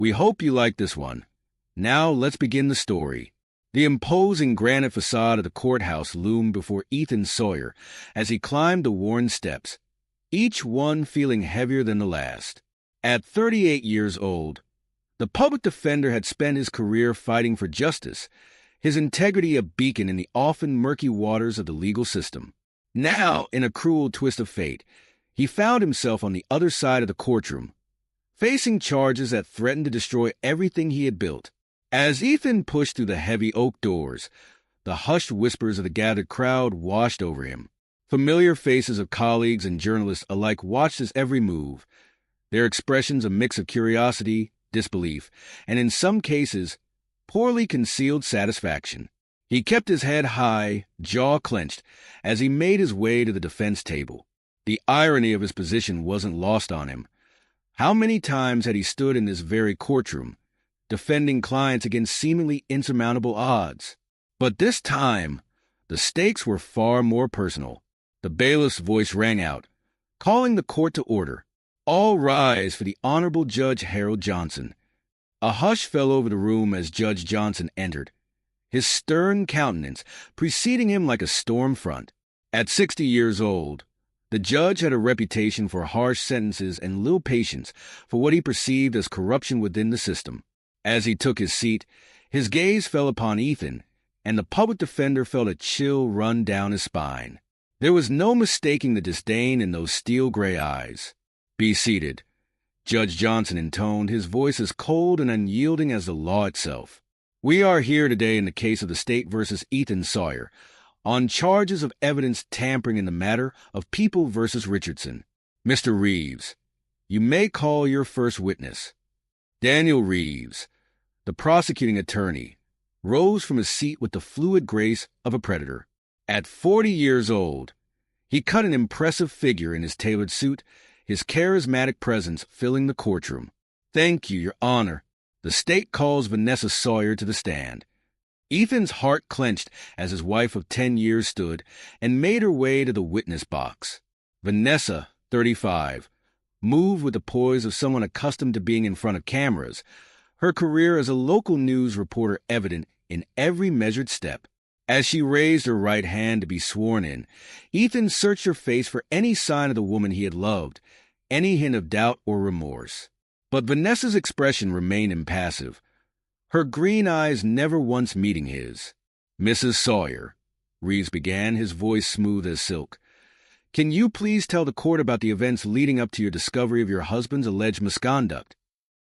We hope you like this one. Now let's begin the story. The imposing granite facade of the courthouse loomed before Ethan Sawyer as he climbed the worn steps, each one feeling heavier than the last. At 38 years old, the public defender had spent his career fighting for justice, his integrity a beacon in the often murky waters of the legal system. Now, in a cruel twist of fate, he found himself on the other side of the courtroom, facing charges that threatened to destroy everything he had built. As Ethan pushed through the heavy oak doors, the hushed whispers of the gathered crowd washed over him. Familiar faces of colleagues and journalists alike watched his every move, their expressions a mix of curiosity, disbelief, and in some cases, poorly concealed satisfaction. He kept his head high, jaw clenched, as he made his way to the defense table. The irony of his position wasn't lost on him. How many times had he stood in this very courtroom, defending clients against seemingly insurmountable odds? But this time, the stakes were far more personal. The bailiff's voice rang out, calling the court to order. All rise for the Honorable Judge Harold Johnson. A hush fell over the room as Judge Johnson entered, his stern countenance preceding him like a storm front. At 60 years old, the judge had a reputation for harsh sentences and little patience for what he perceived as corruption within the system. As he took his seat, his gaze fell upon Ethan, and the public defender felt a chill run down his spine. There was no mistaking the disdain in those steel-gray eyes. "Be seated," Judge Johnson intoned, his voice as cold and unyielding as the law itself. "We are here today in the case of the state versus Ethan Sawyer, on charges of evidence tampering in the matter of People versus Richardson. Mr. Reeves, you may call your first witness." Daniel Reeves, the prosecuting attorney, rose from his seat with the fluid grace of a predator. At 40 years old, he cut an impressive figure in his tailored suit, his charismatic presence filling the courtroom. "Thank you, Your Honor. The state calls Vanessa Sawyer to the stand." Ethan's heart clenched as his wife of 10 years stood and made her way to the witness box. Vanessa, 35, moved with the poise of someone accustomed to being in front of cameras, her career as a local news reporter evident in every measured step. As she raised her right hand to be sworn in, Ethan searched her face for any sign of the woman he had loved, any hint of doubt or remorse. But Vanessa's expression remained impassive, her green eyes never once meeting his. "Mrs. Sawyer," Reeves began, his voice smooth as silk, "can you please tell the court about the events leading up to your discovery of your husband's alleged misconduct?"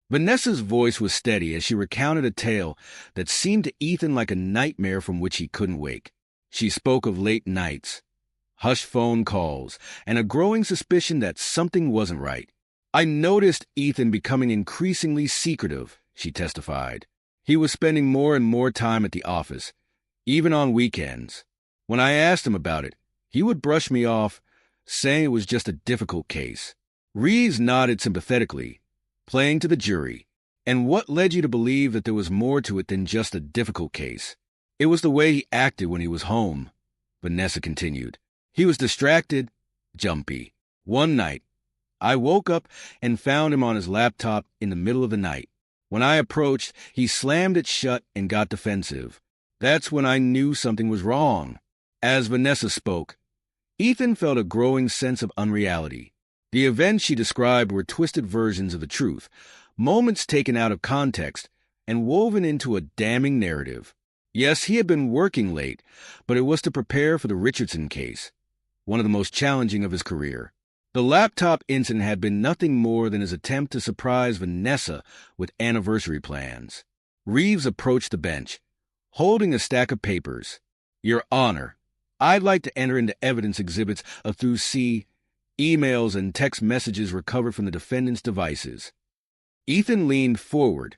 Vanessa's voice was steady as she recounted a tale that seemed to Ethan like a nightmare from which he couldn't wake. She spoke of late nights, hushed phone calls, and a growing suspicion that something wasn't right. "I noticed Ethan becoming increasingly secretive," she testified. "He was spending more and more time at the office, even on weekends. When I asked him about it, he would brush me off, saying it was just a difficult case." Reeves nodded sympathetically, playing to the jury. "And what led you to believe that there was more to it than just a difficult case?" "It was the way he acted when he was home," Vanessa continued. "He was distracted, jumpy. One night, I woke up and found him on his laptop in the middle of the night. When I approached, he slammed it shut and got defensive. That's when I knew something was wrong." As Vanessa spoke, Ethan felt a growing sense of unreality. The events she described were twisted versions of the truth, moments taken out of context and woven into a damning narrative. Yes, he had been working late, but it was to prepare for the Richardson case, one of the most challenging of his career. The laptop incident had been nothing more than his attempt to surprise Vanessa with anniversary plans. Reeves approached the bench, holding a stack of papers. "Your Honor, I'd like to enter into evidence exhibits through emails and text messages recovered from the defendant's devices." Ethan leaned forward,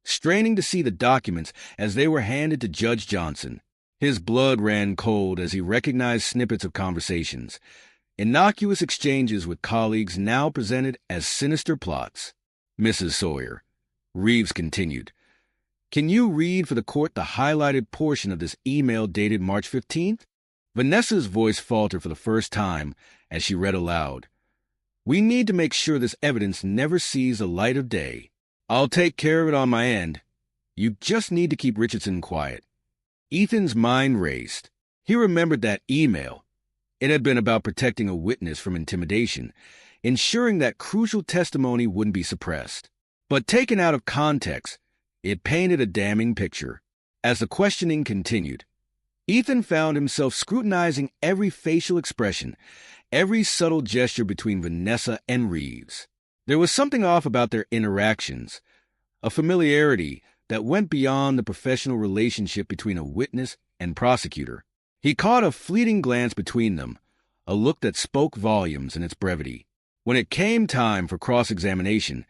straining to see the documents as they were handed to Judge Johnson. His blood ran cold as he recognized snippets of conversations, innocuous exchanges with colleagues now presented as sinister plots. "Mrs. Sawyer," Reeves continued, "can you read for the court the highlighted portion of this email dated March 15th? Vanessa's voice faltered for the first time as she read aloud. "We need to make sure this evidence never sees the light of day." I'll take care of it on my end. You just need to keep Richardson quiet." Ethan's mind raced. He remembered that email. It had been about protecting a witness from intimidation, ensuring that crucial testimony wouldn't be suppressed. But taken out of context, it painted a damning picture. As the questioning continued, Ethan found himself scrutinizing every facial expression, every subtle gesture between Vanessa and Reeves. There was something off about their interactions, a familiarity that went beyond the professional relationship between a witness and prosecutor. He caught a fleeting glance between them, a look that spoke volumes in its brevity. When it came time for cross-examination,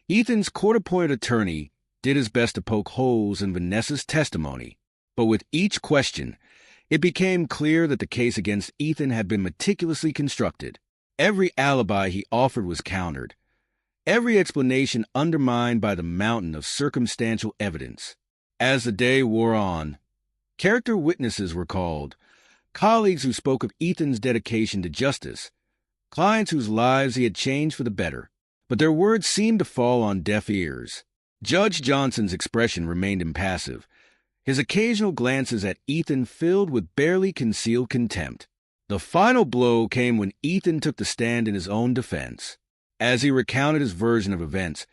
Ethan's court-appointed attorney did his best to poke holes in Vanessa's testimony. But with each question, it became clear that the case against Ethan had been meticulously constructed. Every alibi he offered was countered, every explanation undermined by the mountain of circumstantial evidence. As the day wore on, character witnesses were called, colleagues who spoke of Ethan's dedication to justice, clients whose lives he had changed for the better. But their words seemed to fall on deaf ears. Judge Johnson's expression remained impassive, his occasional glances at Ethan filled with barely concealed contempt. The final blow came when Ethan took the stand in his own defense. As he recounted his version of events,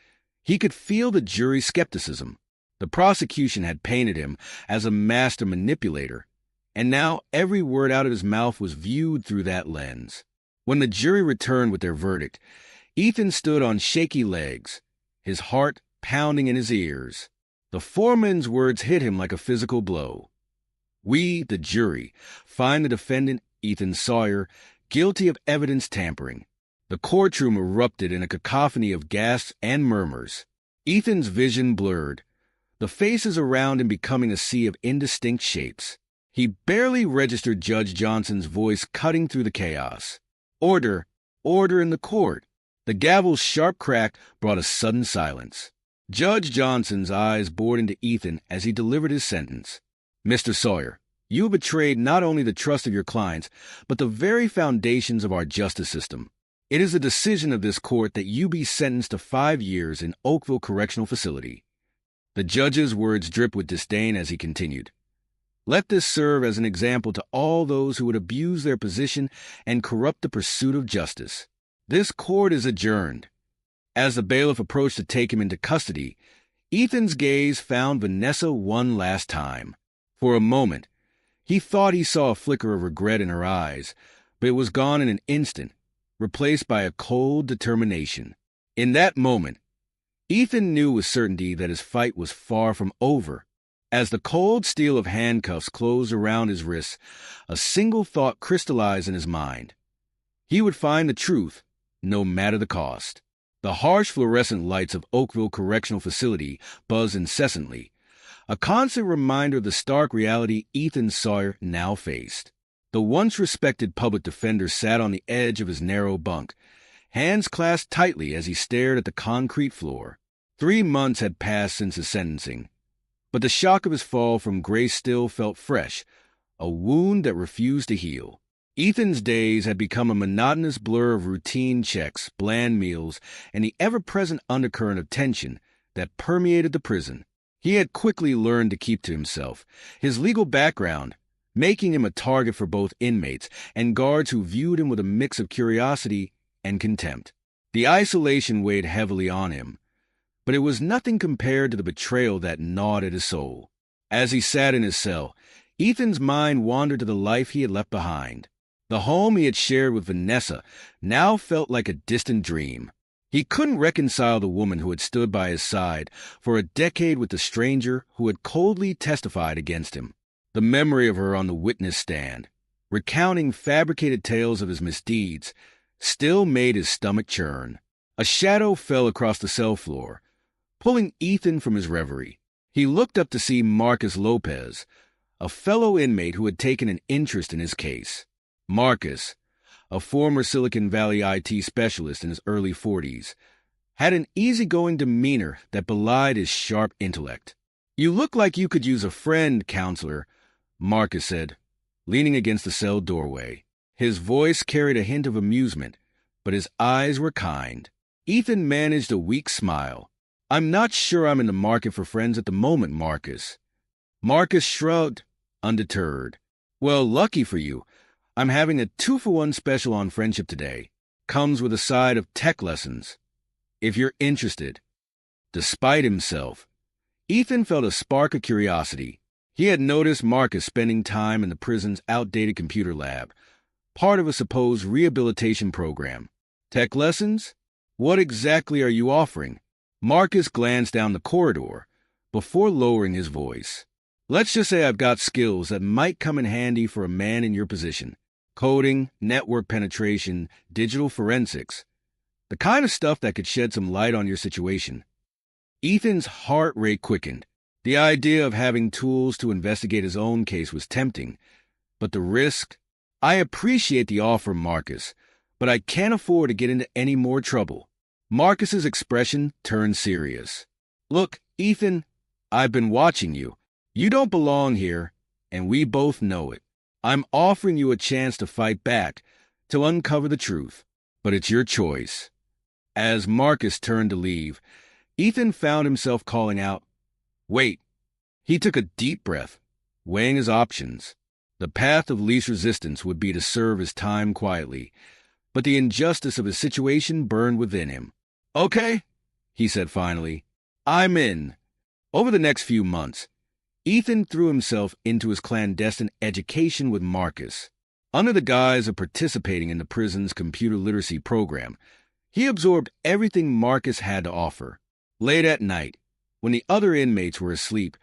he could feel the jury's skepticism. The prosecution had painted him as a master manipulator, and now every word out of his mouth was viewed through that lens. When the jury returned with their verdict, Ethan stood on shaky legs, his heart pounding in his ears. The foreman's words hit him like a physical blow. "We, the jury, find the defendant, Ethan Sawyer, guilty of evidence tampering." The courtroom erupted in a cacophony of gasps and murmurs. Ethan's vision blurred, the faces around him becoming a sea of indistinct shapes. He barely registered Judge Johnson's voice cutting through the chaos. "Order! Order in the court!" The gavel's sharp crack brought a sudden silence. Judge Johnson's eyes bored into Ethan as he delivered his sentence. "Mr. Sawyer, you have betrayed not only the trust of your clients, but the very foundations of our justice system. It is the decision of this court that you be sentenced to 5 years in Oakville Correctional Facility." The judge's words dripped with disdain as he continued. "Let this serve as an example to all those who would abuse their position and corrupt the pursuit of justice. This court is adjourned." As the bailiff approached to take him into custody, Ethan's gaze found Vanessa one last time. For a moment, he thought he saw a flicker of regret in her eyes, but it was gone in an instant, replaced by a cold determination. In that moment, Ethan knew with certainty that his fight was far from over. As the cold steel of handcuffs closed around his wrists, a single thought crystallized in his mind. He would find the truth, no matter the cost. The harsh fluorescent lights of Oakville Correctional Facility buzzed incessantly, a constant reminder of the stark reality Ethan Sawyer now faced. The once respected public defender sat on the edge of his narrow bunk, hands clasped tightly as he stared at the concrete floor. 3 months had passed since his sentencing, but the shock of his fall from grace still felt fresh, a wound that refused to heal. Ethan's days had become a monotonous blur of routine checks, bland meals, and the ever-present undercurrent of tension that permeated the prison. He had quickly learned to keep to himself, his legal background making him a target for both inmates and guards who viewed him with a mix of curiosity and contempt. The isolation weighed heavily on him, but it was nothing compared to the betrayal that gnawed at his soul. As he sat in his cell, Ethan's mind wandered to the life he had left behind. The home he had shared with Vanessa now felt like a distant dream. He couldn't reconcile the woman who had stood by his side for a decade with the stranger who had coldly testified against him. The memory of her on the witness stand, recounting fabricated tales of his misdeeds, still made his stomach churn. A shadow fell across the cell floor, pulling Ethan from his reverie. He looked up to see Marcus Lopez, a fellow inmate who had taken an interest in his case. Marcus, a former Silicon Valley IT specialist in his early 40s, had an easygoing demeanor that belied his sharp intellect. "You look like you could use a friend, counselor," Marcus said, leaning against the cell doorway. His voice carried a hint of amusement, but his eyes were kind. Ethan managed a weak smile. I'm not sure I'm in the market for friends at the moment, Marcus. Marcus shrugged, undeterred. Well, lucky for you, I'm having a 2-for-1 special on friendship today. Comes with a side of tech lessons. If you're interested. Despite himself, Ethan felt a spark of curiosity. He had noticed Marcus spending time in the prison's outdated computer lab, part of a supposed rehabilitation program. Tech lessons? What exactly are you offering? Marcus glanced down the corridor before lowering his voice. Let's just say I've got skills that might come in handy for a man in your position. Coding, network penetration, digital forensics. The kind of stuff that could shed some light on your situation. Ethan's heart rate quickened. The idea of having tools to investigate his own case was tempting, but the risk? I appreciate the offer, Marcus, but I can't afford to get into any more trouble. Marcus's expression turned serious. Look, Ethan, I've been watching you. You don't belong here, and we both know it. I'm offering you a chance to fight back, to uncover the truth, but it's your choice. As Marcus turned to leave, Ethan found himself calling out, "Wait." He took a deep breath, weighing his options. The path of least resistance would be to serve his time quietly, but the injustice of his situation burned within him. "Okay," he said finally, "I'm in." Over the next few months, Ethan threw himself into his clandestine education with Marcus. Under the guise of participating in the prison's computer literacy program, he absorbed everything Marcus had to offer. Late at night, when the other inmates were asleep,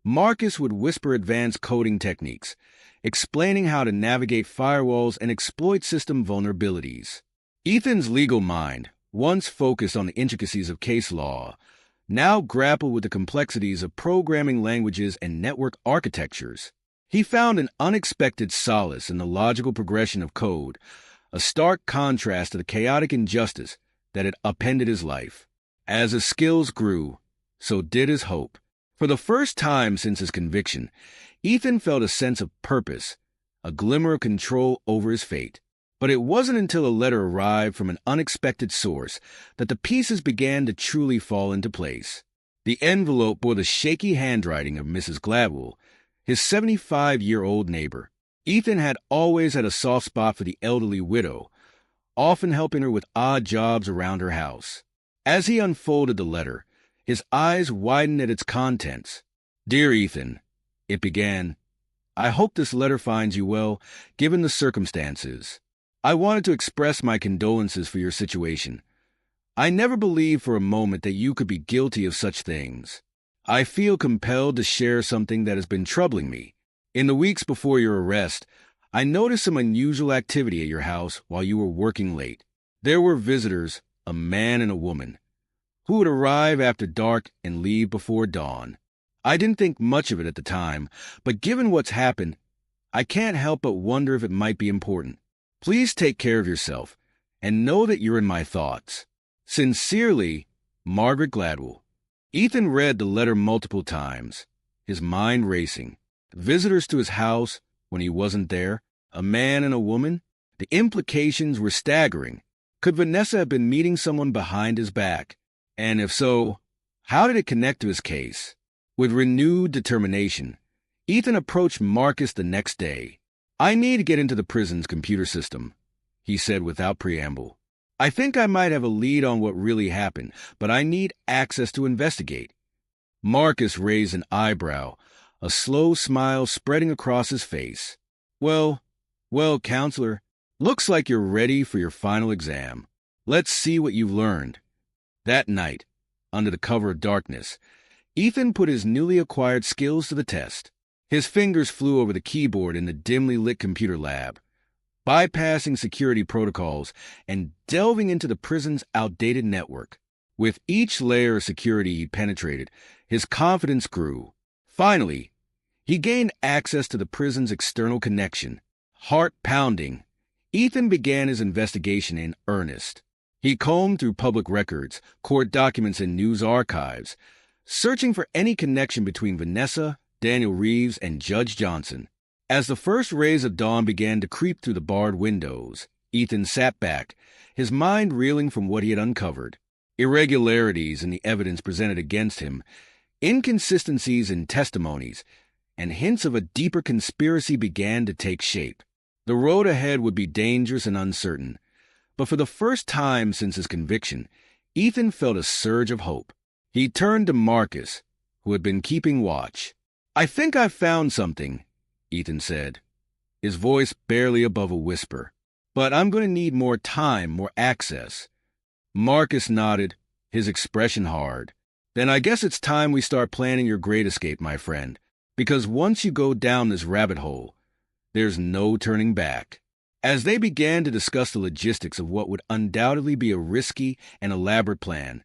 Marcus would whisper advanced coding techniques, explaining how to navigate firewalls and exploit system vulnerabilities. Ethan's legal mind, once focused on the intricacies of case law, now grappled with the complexities of programming languages and network architectures. He found an unexpected solace in the logical progression of code, a stark contrast to the chaotic injustice that had upended his life. As his skills grew, so did his hope. For the first time since his conviction, Ethan felt a sense of purpose, a glimmer of control over his fate. But it wasn't until a letter arrived from an unexpected source that the pieces began to truly fall into place. The envelope bore the shaky handwriting of Mrs. Gladwell, his 75-year-old neighbor. Ethan had always had a soft spot for the elderly widow, often helping her with odd jobs around her house. As he unfolded the letter, his eyes widened at its contents. "Dear Ethan," it began, "I hope this letter finds you well, given the circumstances. I wanted to express my condolences for your situation. I never believed for a moment that you could be guilty of such things. I feel compelled to share something that has been troubling me. In the weeks before your arrest, I noticed some unusual activity at your house while you were working late. There were visitors, a man and a woman, who would arrive after dark and leave before dawn. I didn't think much of it at the time, but given what's happened, I can't help but wonder if it might be important. Please take care of yourself, and know that you're in my thoughts. Sincerely, Margaret Gladwell." Ethan read the letter multiple times, his mind racing. Visitors to his house when he wasn't there, a man and a woman. The implications were staggering. Could Vanessa have been meeting someone behind his back? And if so, how did it connect to his case? With renewed determination, Ethan approached Marcus the next day. "I need to get into the prison's computer system," he said without preamble. "I think I might have a lead on what really happened, but I need access to investigate." Marcus raised an eyebrow, a slow smile spreading across his face. Well, counselor, looks like you're ready for your final exam. Let's see what you've learned." That night, under the cover of darkness, Ethan put his newly acquired skills to the test. His fingers flew over the keyboard in the dimly lit computer lab, bypassing security protocols and delving into the prison's outdated network. With each layer of security he penetrated, his confidence grew. Finally, he gained access to the prison's external connection. Heart pounding, Ethan began his investigation in earnest. He combed through public records, court documents, and news archives, searching for any connection between Vanessa, Daniel Reeves, and Judge Johnson. As the first rays of dawn began to creep through the barred windows, Ethan sat back, his mind reeling from what he had uncovered. Irregularities in the evidence presented against him, inconsistencies in testimonies, and hints of a deeper conspiracy began to take shape. The road ahead would be dangerous and uncertain, but for the first time since his conviction, Ethan felt a surge of hope. He turned to Marcus, who had been keeping watch. "I think I've found something," Ethan said, his voice barely above a whisper. "But I'm going to need more time, more access." Marcus nodded, his expression hard. "Then I guess it's time we start planning your great escape, my friend, because once you go down this rabbit hole, there's no turning back." As they began to discuss the logistics of what would undoubtedly be a risky and elaborate plan,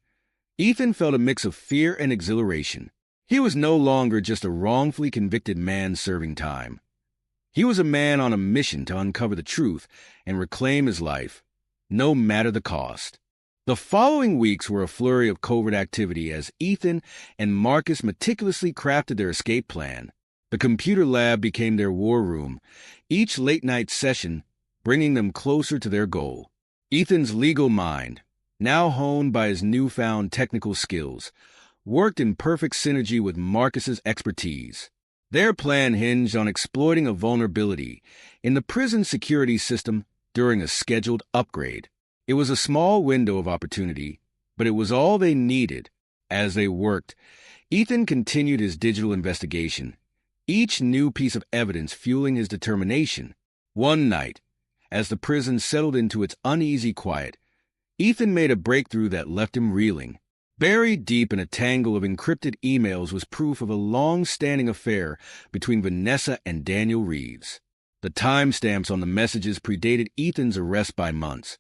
Ethan felt a mix of fear and exhilaration. He was no longer just a wrongfully convicted man serving time. He was a man on a mission to uncover the truth and reclaim his life, no matter the cost. The following weeks were a flurry of covert activity as Ethan and Marcus meticulously crafted their escape plan. The computer lab became their war room, each late-night session bringing them closer to their goal. Ethan's legal mind, now honed by his newfound technical skills, worked in perfect synergy with Marcus's expertise. Their plan hinged on exploiting a vulnerability in the prison security system during a scheduled upgrade. It was a small window of opportunity, but it was all they needed. As they worked, Ethan continued his digital investigation, each new piece of evidence fueling his determination. One night, as the prison settled into its uneasy quiet, Ethan made a breakthrough that left him reeling. Buried deep in a tangle of encrypted emails was proof of a long-standing affair between Vanessa and Daniel Reeves. The timestamps on the messages predated Ethan's arrest by months,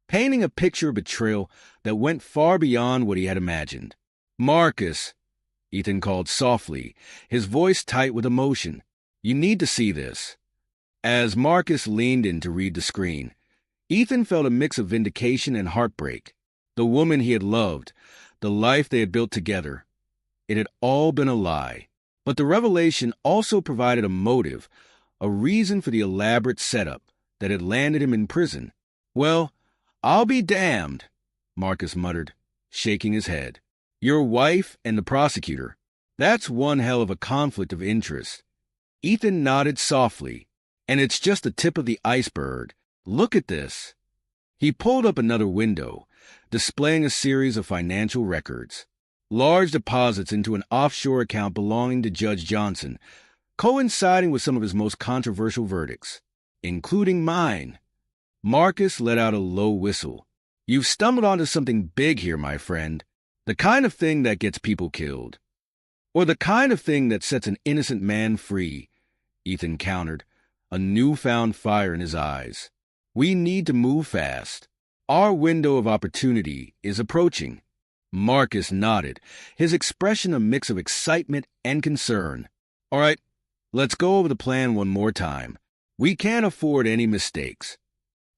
painting a picture of betrayal that went far beyond what he had imagined. "Marcus," Ethan called softly, his voice tight with emotion, "you need to see this." As Marcus leaned in to read the screen, Ethan felt a mix of vindication and heartbreak. The woman he had loved, the life they had built together, it had all been a lie. But the revelation also provided a motive, a reason for the elaborate setup that had landed him in prison. "Well, I'll be damned," Marcus muttered, shaking his head. "Your wife and the prosecutor. That's one hell of a conflict of interest." Ethan nodded softly. "And it's just the tip of the iceberg. Look at this." He pulled up another window, displaying a series of financial records. Large deposits into an offshore account belonging to Judge Johnson, coinciding with some of his most controversial verdicts, including mine. Marcus let out a low whistle. "You've stumbled onto something big here, my friend. The kind of thing that gets people killed. Or the kind of thing that sets an innocent man free," Ethan countered, a newfound fire in his eyes. "We need to move fast. Our window of opportunity is approaching." Marcus nodded, his expression a mix of excitement and concern. "All right, let's go over the plan one more time. We can't afford any mistakes."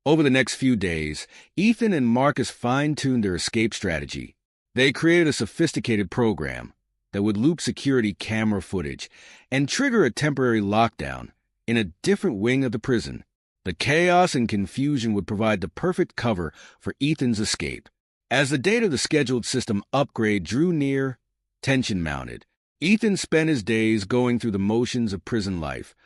Over the next few days, Ethan and Marcus fine-tuned their escape strategy. They created a sophisticated program that would loop security camera footage and trigger a temporary lockdown in a different wing of the prison. The chaos and confusion would provide the perfect cover for Ethan's escape. As the date of the scheduled system upgrade drew near, tension mounted. Ethan spent his days going through the motions of prison life,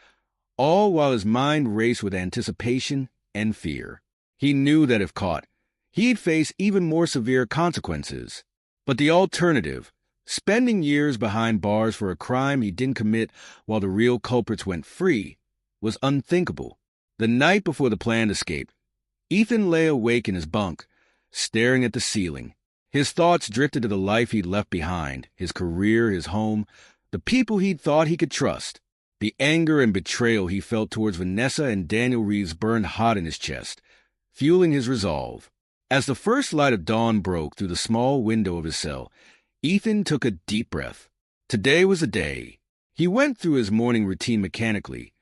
all while his mind raced with anticipation and fear. He knew that if caught, he'd face even more severe consequences. But the alternative, spending years behind bars for a crime he didn't commit while the real culprits went free, was unthinkable. The night before the planned escape, Ethan lay awake in his bunk, staring at the ceiling. His thoughts drifted to the life he'd left behind, his career, his home, the people he'd thought he could trust. The anger and betrayal he felt towards Vanessa and Daniel Reeves burned hot in his chest, fueling his resolve. As the first light of dawn broke through the small window of his cell, Ethan took a deep breath. Today was the day. He went through his morning routine mechanically,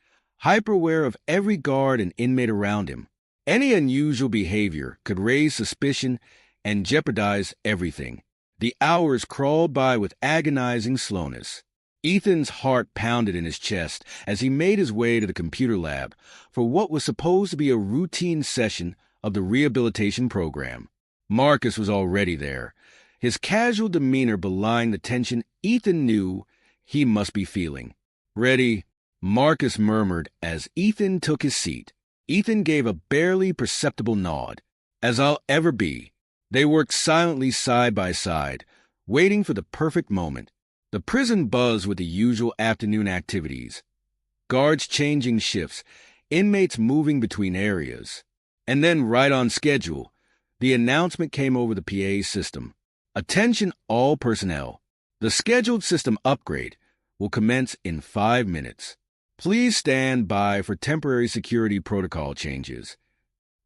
hyper-aware of every guard and inmate around him. Any unusual behavior could raise suspicion and jeopardize everything. The hours crawled by with agonizing slowness. Ethan's heart pounded in his chest as he made his way to the computer lab for what was supposed to be a routine session of the rehabilitation program. Marcus was already there. His casual demeanor belying the tension Ethan knew he must be feeling. "Ready?" Marcus murmured as Ethan took his seat. Ethan gave a barely perceptible nod. "As I'll ever be." They worked silently side by side, waiting for the perfect moment. The prison buzzed with the usual afternoon activities. Guards changing shifts, inmates moving between areas. And then, right on schedule, the announcement came over the PA system. "Attention all personnel. The scheduled system upgrade will commence in 5 minutes. Please stand by for temporary security protocol changes."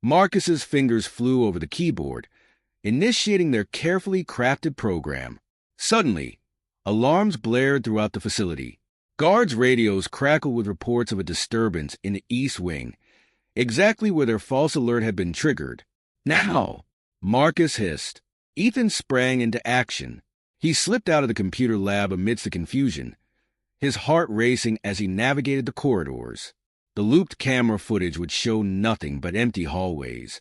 Marcus's fingers flew over the keyboard, initiating their carefully crafted program. Suddenly, alarms blared throughout the facility. Guards' radios crackled with reports of a disturbance in the East Wing, exactly where their false alert had been triggered. "Now!" Marcus hissed. Ethan sprang into action. He slipped out of the computer lab amidst the confusion, his heart racing as he navigated the corridors. The looped camera footage would show nothing but empty hallways.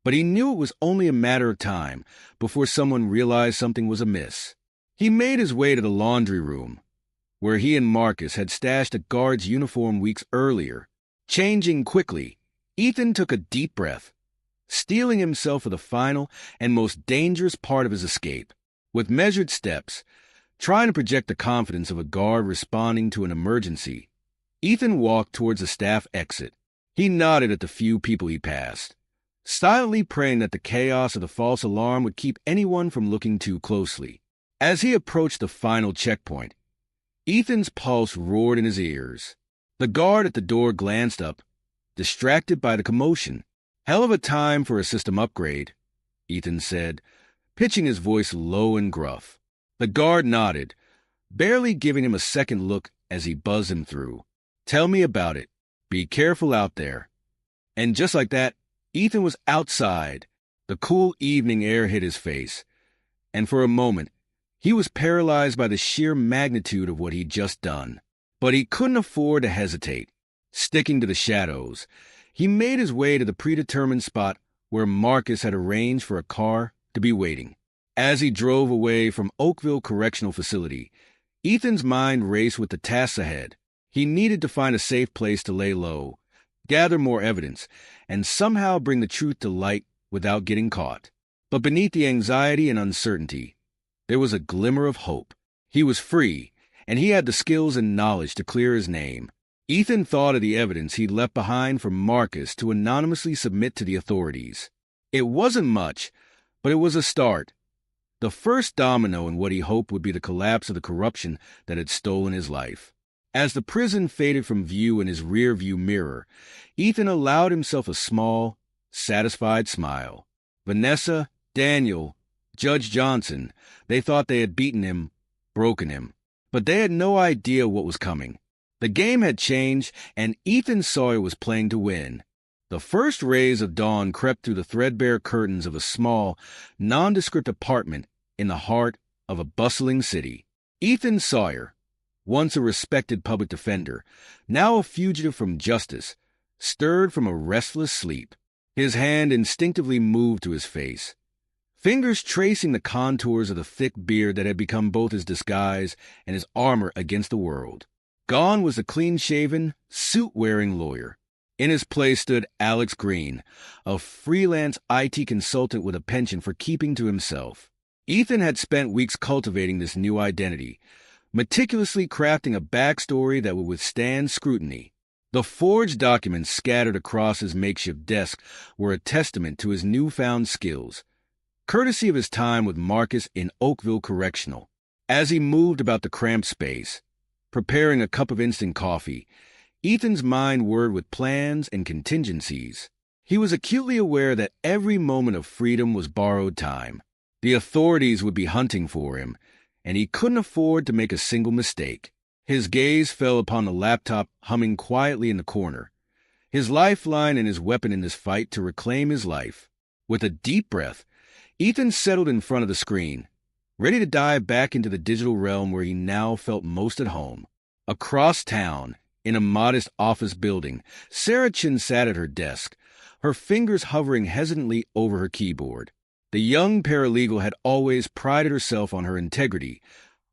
But he knew it was only a matter of time before someone realized something was amiss. He made his way to the laundry room, where he and Marcus had stashed a guard's uniform weeks earlier. Changing quickly, Ethan took a deep breath, steeling himself for the final and most dangerous part of his escape. With measured steps, trying to project the confidence of a guard responding to an emergency, Ethan walked towards the staff exit. He nodded at the few people he passed, silently praying that the chaos of the false alarm would keep anyone from looking too closely. As he approached the final checkpoint, Ethan's pulse roared in his ears. The guard at the door glanced up, distracted by the commotion. "Hell of a time for a system upgrade," Ethan said, pitching his voice low and gruff. The guard nodded, barely giving him a second look as he buzzed him through. "Tell me about it. Be careful out there." And just like that, Ethan was outside. The cool evening air hit his face, and for a moment, he was paralyzed by the sheer magnitude of what he'd just done. But he couldn't afford to hesitate. Sticking to the shadows, he made his way to the predetermined spot where Marcus had arranged for a car to be waiting. As he drove away from Oakville Correctional Facility, Ethan's mind raced with the tasks ahead. He needed to find a safe place to lay low, gather more evidence, and somehow bring the truth to light without getting caught. But beneath the anxiety and uncertainty, there was a glimmer of hope. He was free, and he had the skills and knowledge to clear his name. Ethan thought of the evidence he'd left behind for Marcus to anonymously submit to the authorities. It wasn't much, but it was a start. The first domino in what he hoped would be the collapse of the corruption that had stolen his life. As the prison faded from view in his rear-view mirror, Ethan allowed himself a small, satisfied smile. Vanessa, Daniel, Judge Johnson, they thought they had beaten him, broken him. But they had no idea what was coming. The game had changed, and Ethan Sawyer was playing to win. The first rays of dawn crept through the threadbare curtains of a small, nondescript apartment in the heart of a bustling city. Ethan Sawyer, once a respected public defender, now a fugitive from justice, stirred from a restless sleep. His hand instinctively moved to his face, fingers tracing the contours of the thick beard that had become both his disguise and his armor against the world. Gone was the clean-shaven, suit-wearing lawyer. In his place stood Alex Green, a freelance IT consultant with a penchant for keeping to himself. Ethan had spent weeks cultivating this new identity, meticulously crafting a backstory that would withstand scrutiny. The forged documents scattered across his makeshift desk were a testament to his newfound skills, courtesy of his time with Marcus in Oakville Correctional. As he moved about the cramped space, preparing a cup of instant coffee, Ethan's mind whirred with plans and contingencies. He was acutely aware that every moment of freedom was borrowed time. The authorities would be hunting for him, and he couldn't afford to make a single mistake. His gaze fell upon the laptop humming quietly in the corner, his lifeline and his weapon in this fight to reclaim his life. With a deep breath, Ethan settled in front of the screen, ready to dive back into the digital realm where he now felt most at home. Across town, in a modest office building, Sarah Chin sat at her desk, her fingers hovering hesitantly over her keyboard. The young paralegal had always prided herself on her integrity,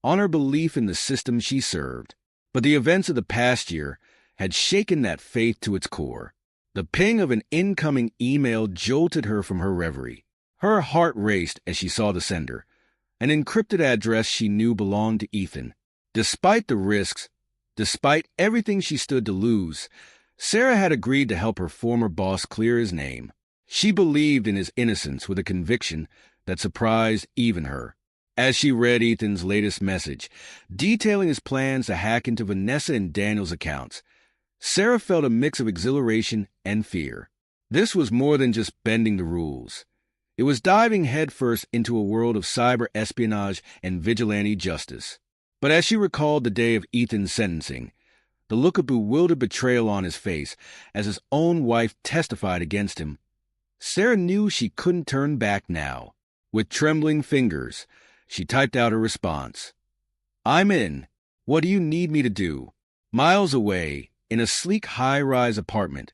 on her belief in the system she served. But the events of the past year had shaken that faith to its core. The ping of an incoming email jolted her from her reverie. Her heart raced as she saw the sender, an encrypted address she knew belonged to Ethan. Despite the risks, despite everything she stood to lose, Sarah had agreed to help her former boss clear his name. She believed in his innocence with a conviction that surprised even her. As she read Ethan's latest message, detailing his plans to hack into Vanessa and Daniel's accounts, Sarah felt a mix of exhilaration and fear. This was more than just bending the rules. It was diving headfirst into a world of cyber espionage and vigilante justice. But as she recalled the day of Ethan's sentencing, the look of bewildered betrayal on his face as his own wife testified against him, Sarah knew she couldn't turn back now. With trembling fingers, she typed out her response. "I'm in. What do you need me to do?" Miles away, in a sleek high-rise apartment,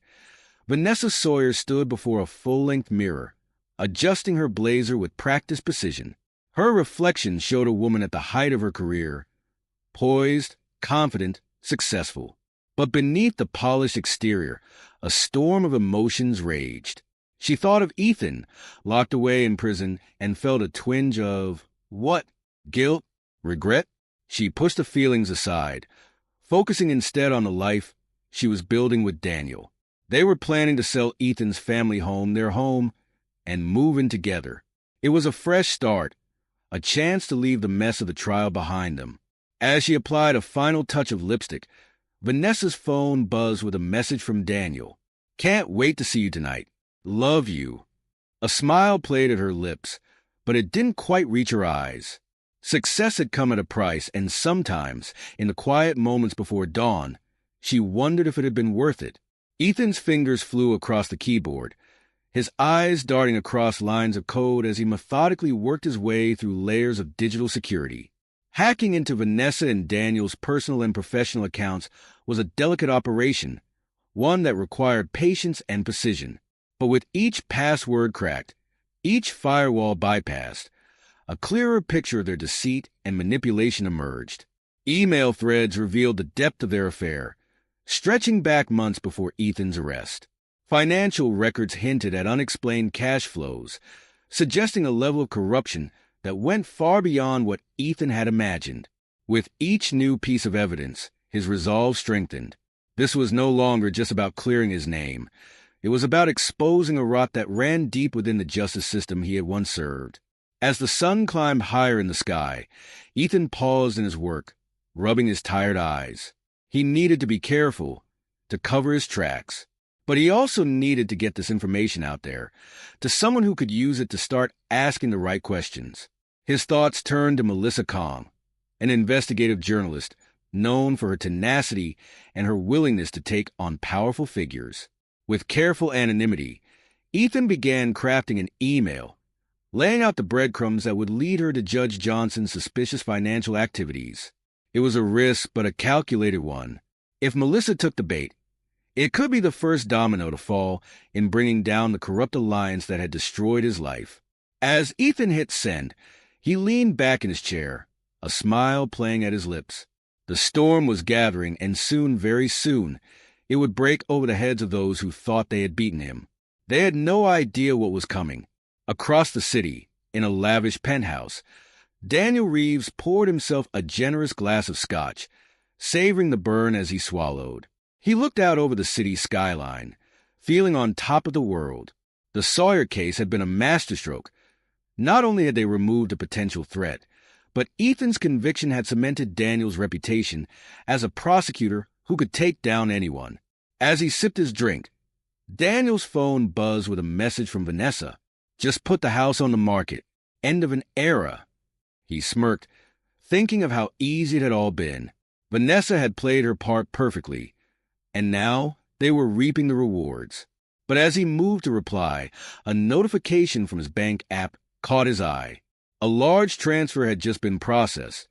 Vanessa Sawyer stood before a full-length mirror, adjusting her blazer with practiced precision. Her reflection showed a woman at the height of her career, poised, confident, successful. But beneath the polished exterior, a storm of emotions raged. She thought of Ethan, locked away in prison, and felt a twinge of, what? Guilt? Regret? She pushed the feelings aside, focusing instead on the life she was building with Daniel. They were planning to sell Ethan's family home, their home, and move in together. It was a fresh start, a chance to leave the mess of the trial behind them. As she applied a final touch of lipstick, Vanessa's phone buzzed with a message from Daniel. "Can't wait to see you tonight. Love you." A smile played at her lips, but it didn't quite reach her eyes. Success had come at a price, and sometimes, in the quiet moments before dawn, she wondered if it had been worth it. Ethan's fingers flew across the keyboard, his eyes darting across lines of code as he methodically worked his way through layers of digital security. Hacking into Vanessa and Daniel's personal and professional accounts was a delicate operation, one that required patience and precision. But with each password cracked, each firewall bypassed, a clearer picture of their deceit and manipulation emerged. Email threads revealed the depth of their affair, stretching back months before Ethan's arrest. Financial records hinted at unexplained cash flows, suggesting a level of corruption that went far beyond what Ethan had imagined. With each new piece of evidence, his resolve strengthened. This was no longer just about clearing his name. It was about exposing a rot that ran deep within the justice system he had once served. As the sun climbed higher in the sky, Ethan paused in his work, rubbing his tired eyes. He needed to be careful, to cover his tracks. But he also needed to get this information out there, to someone who could use it to start asking the right questions. His thoughts turned to Melissa Kong, an investigative journalist known for her tenacity and her willingness to take on powerful figures. With careful anonymity, Ethan began crafting an email, laying out the breadcrumbs that would lead her to Judge Johnson's suspicious financial activities. It was a risk, but a calculated one. If Melissa took the bait, it could be the first domino to fall in bringing down the corrupt alliance that had destroyed his life. As Ethan hit send, he leaned back in his chair, a smile playing at his lips. The storm was gathering, and soon, very soon, it would break over the heads of those who thought they had beaten him. They had no idea what was coming. Across the city, in a lavish penthouse, Daniel Reeves poured himself a generous glass of scotch, savoring the burn as he swallowed. He looked out over the city skyline, feeling on top of the world. The Sawyer case had been a masterstroke. Not only had they removed a potential threat, but Ethan's conviction had cemented Daniel's reputation as a prosecutor who could take down anyone. As he sipped his drink, Daniel's phone buzzed with a message from Vanessa. "Just put the house on the market. End of an era." He smirked, thinking of how easy it had all been. Vanessa had played her part perfectly, and now they were reaping the rewards. But as he moved to reply, a notification from his bank app caught his eye. A large transfer had just been processed,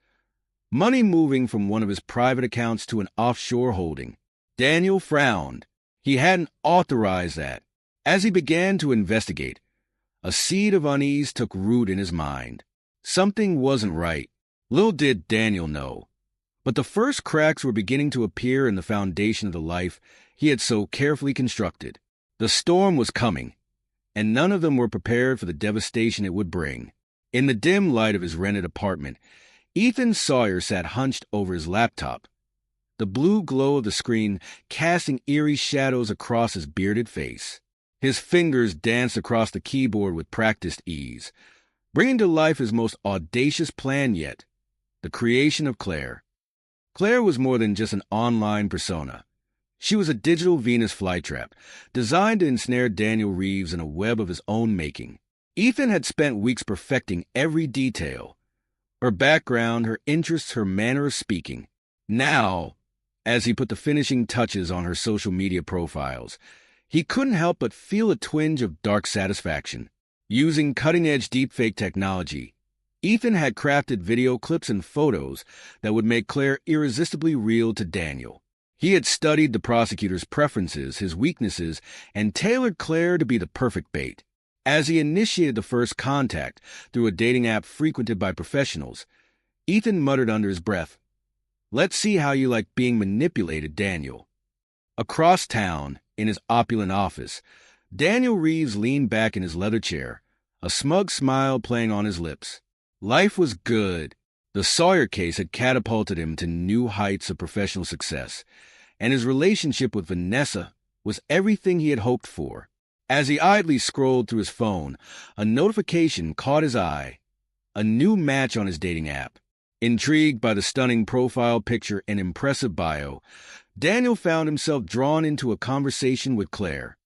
money moving from one of his private accounts to an offshore holding. Daniel frowned. He hadn't authorized that. As he began to investigate, A seed of unease took root in his mind. Something wasn't right. Little did Daniel know. But the first cracks were beginning to appear in the foundation of the life he had so carefully constructed. The storm was coming, and none of them were prepared for the devastation it would bring. In the dim light of his rented apartment, Ethan Sawyer sat hunched over his laptop, the blue glow of the screen casting eerie shadows across his bearded face. His fingers danced across the keyboard with practiced ease, bringing to life his most audacious plan yet, the creation of Claire. Claire was more than just an online persona. She was a digital Venus flytrap, designed to ensnare Daniel Reeves in a web of his own making. Ethan had spent weeks perfecting every detail. Her background, her interests, her manner of speaking. Now, as he put the finishing touches on her social media profiles, he couldn't help but feel a twinge of dark satisfaction. Using cutting-edge deepfake technology, Ethan had crafted video clips and photos that would make Claire irresistibly real to Daniel. He had studied the prosecutor's preferences, his weaknesses, and tailored Claire to be the perfect bait. As he initiated the first contact through a dating app frequented by professionals, Ethan muttered under his breath, "Let's see how you like being manipulated, Daniel." Across town, in his opulent office, Daniel Reeves leaned back in his leather chair, a smug smile playing on his lips. Life was good. The Sawyer case had catapulted him to new heights of professional success, and his relationship with Vanessa was everything he had hoped for. As he idly scrolled through his phone, a notification caught his eye. A new match on his dating app. Intrigued by the stunning profile picture and impressive bio, Daniel found himself drawn into a conversation with Claire.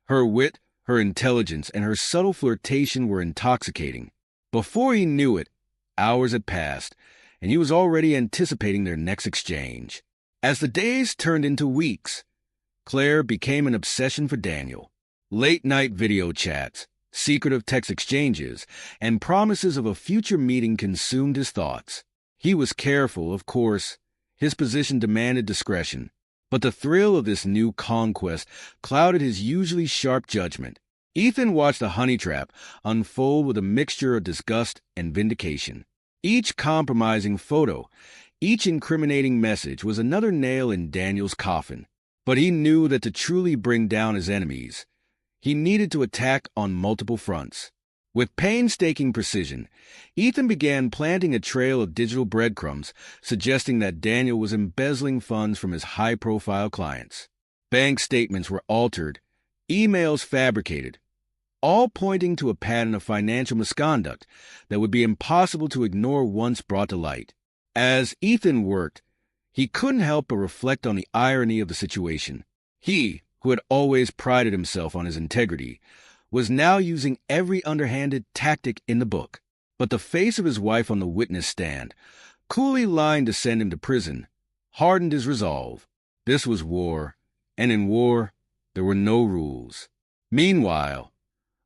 Her wit, her intelligence, and her subtle flirtation were intoxicating. Before he knew it, hours had passed, and he was already anticipating their next exchange. As the days turned into weeks, Claire became an obsession for Daniel. Late-night video chats, secretive text exchanges, and promises of a future meeting consumed his thoughts. He was careful, of course. His position demanded discretion. But the thrill of this new conquest clouded his usually sharp judgment. Ethan watched the honey trap unfold with a mixture of disgust and vindication. Each compromising photo, each incriminating message was another nail in Daniel's coffin. But he knew that to truly bring down his enemies, he needed to attack on multiple fronts. With painstaking precision, Ethan began planting a trail of digital breadcrumbs, suggesting that Daniel was embezzling funds from his high-profile clients. Bank statements were altered, emails fabricated, all pointing to a pattern of financial misconduct that would be impossible to ignore once brought to light. As Ethan worked, he couldn't help but reflect on the irony of the situation. He, who had always prided himself on his integrity, was now using every underhanded tactic in the book. But the face of his wife on the witness stand, coolly lying to send him to prison, hardened his resolve. This was war, and in war, there were no rules. Meanwhile,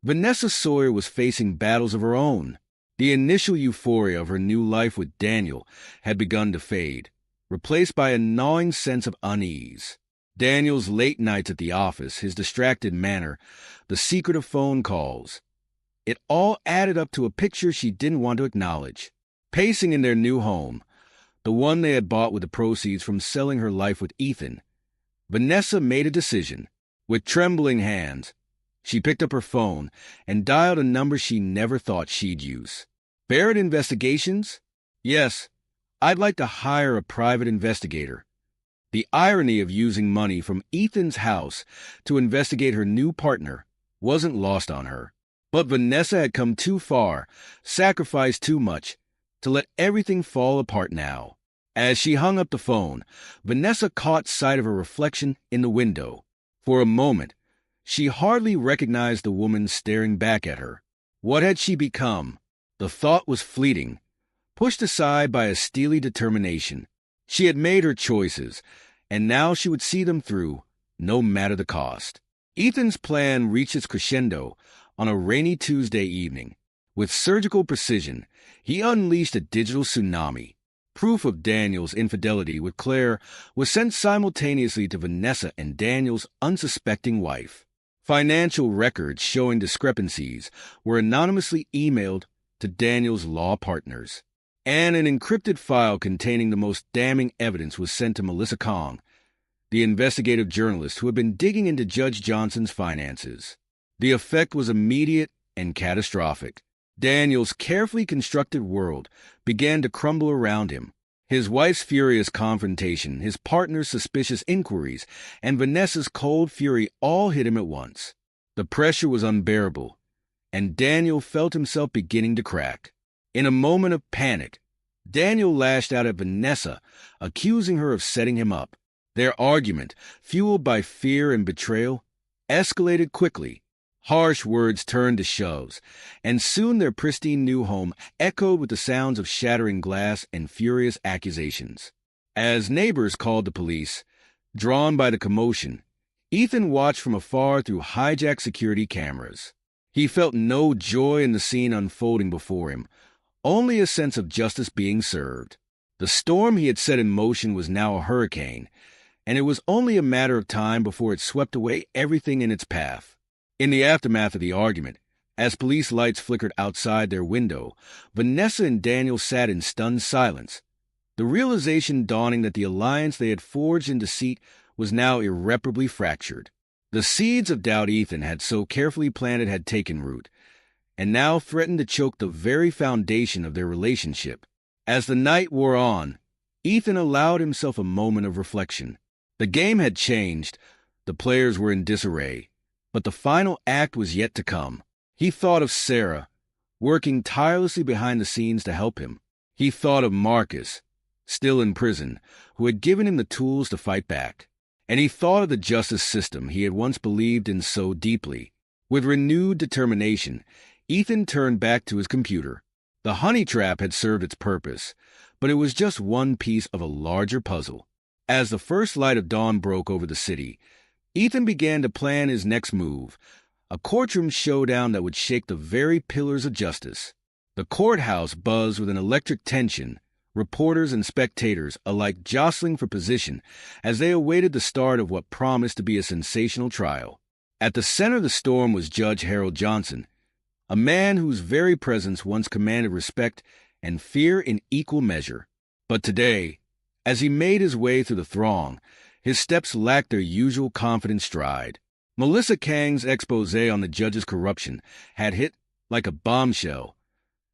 Vanessa Sawyer was facing battles of her own. The initial euphoria of her new life with Daniel had begun to fade, replaced by a gnawing sense of unease. Daniel's late nights at the office, his distracted manner, the secretive phone calls. It all added up to a picture she didn't want to acknowledge. Pacing in their new home, the one they had bought with the proceeds from selling her life with Ethan, Vanessa made a decision. With trembling hands, she picked up her phone and dialed a number she never thought she'd use. Barrett Investigations? Yes, I'd like to hire a private investigator. The irony of using money from Ethan's house to investigate her new partner wasn't lost on her. But Vanessa had come too far, sacrificed too much, to let everything fall apart now. As she hung up the phone, Vanessa caught sight of her reflection in the window. For a moment, she hardly recognized the woman staring back at her. What had she become? The thought was fleeting, pushed aside by a steely determination. She had made her choices, and now she would see them through, no matter the cost. Ethan's plan reached its crescendo on a rainy Tuesday evening. With surgical precision, he unleashed a digital tsunami. Proof of Daniel's infidelity with Claire was sent simultaneously to Vanessa and Daniel's unsuspecting wife. Financial records showing discrepancies were anonymously emailed to Daniel's law partners, and an encrypted file containing the most damning evidence was sent to Melissa Kong, the investigative journalist who had been digging into Judge Johnson's finances. The effect was immediate and catastrophic. Daniel's carefully constructed world began to crumble around him. His wife's furious confrontation, his partner's suspicious inquiries, and Vanessa's cold fury all hit him at once. The pressure was unbearable, and Daniel felt himself beginning to crack. In a moment of panic, Daniel lashed out at Vanessa, accusing her of setting him up. Their argument, fueled by fear and betrayal, escalated quickly. Harsh words turned to shoves, and soon their pristine new home echoed with the sounds of shattering glass and furious accusations. As neighbors called the police, drawn by the commotion, Ethan watched from afar through hijacked security cameras. He felt no joy in the scene unfolding before him, only a sense of justice being served. The storm he had set in motion was now a hurricane, and it was only a matter of time before it swept away everything in its path. In the aftermath of the argument, as police lights flickered outside their window, Vanessa and Daniel sat in stunned silence, the realization dawning that the alliance they had forged in deceit was now irreparably fractured. The seeds of doubt Ethan had so carefully planted had taken root, and now threatened to choke the very foundation of their relationship. As the night wore on, Ethan allowed himself a moment of reflection. The game had changed, the players were in disarray, but the final act was yet to come. He thought of Sarah, working tirelessly behind the scenes to help him. He thought of Marcus, still in prison, who had given him the tools to fight back. And he thought of the justice system he had once believed in so deeply. With renewed determination, Ethan turned back to his computer. The honey trap had served its purpose, but it was just one piece of a larger puzzle. As the first light of dawn broke over the city, Ethan began to plan his next move, a courtroom showdown that would shake the very pillars of justice. The courthouse buzzed with an electric tension, reporters and spectators alike jostling for position as they awaited the start of what promised to be a sensational trial. At the center of the storm was Judge Harold Johnson, a man whose very presence once commanded respect and fear in equal measure. But today, as he made his way through the throng, his steps lacked their usual confident stride. Melissa Kang's expose on the judge's corruption had hit like a bombshell,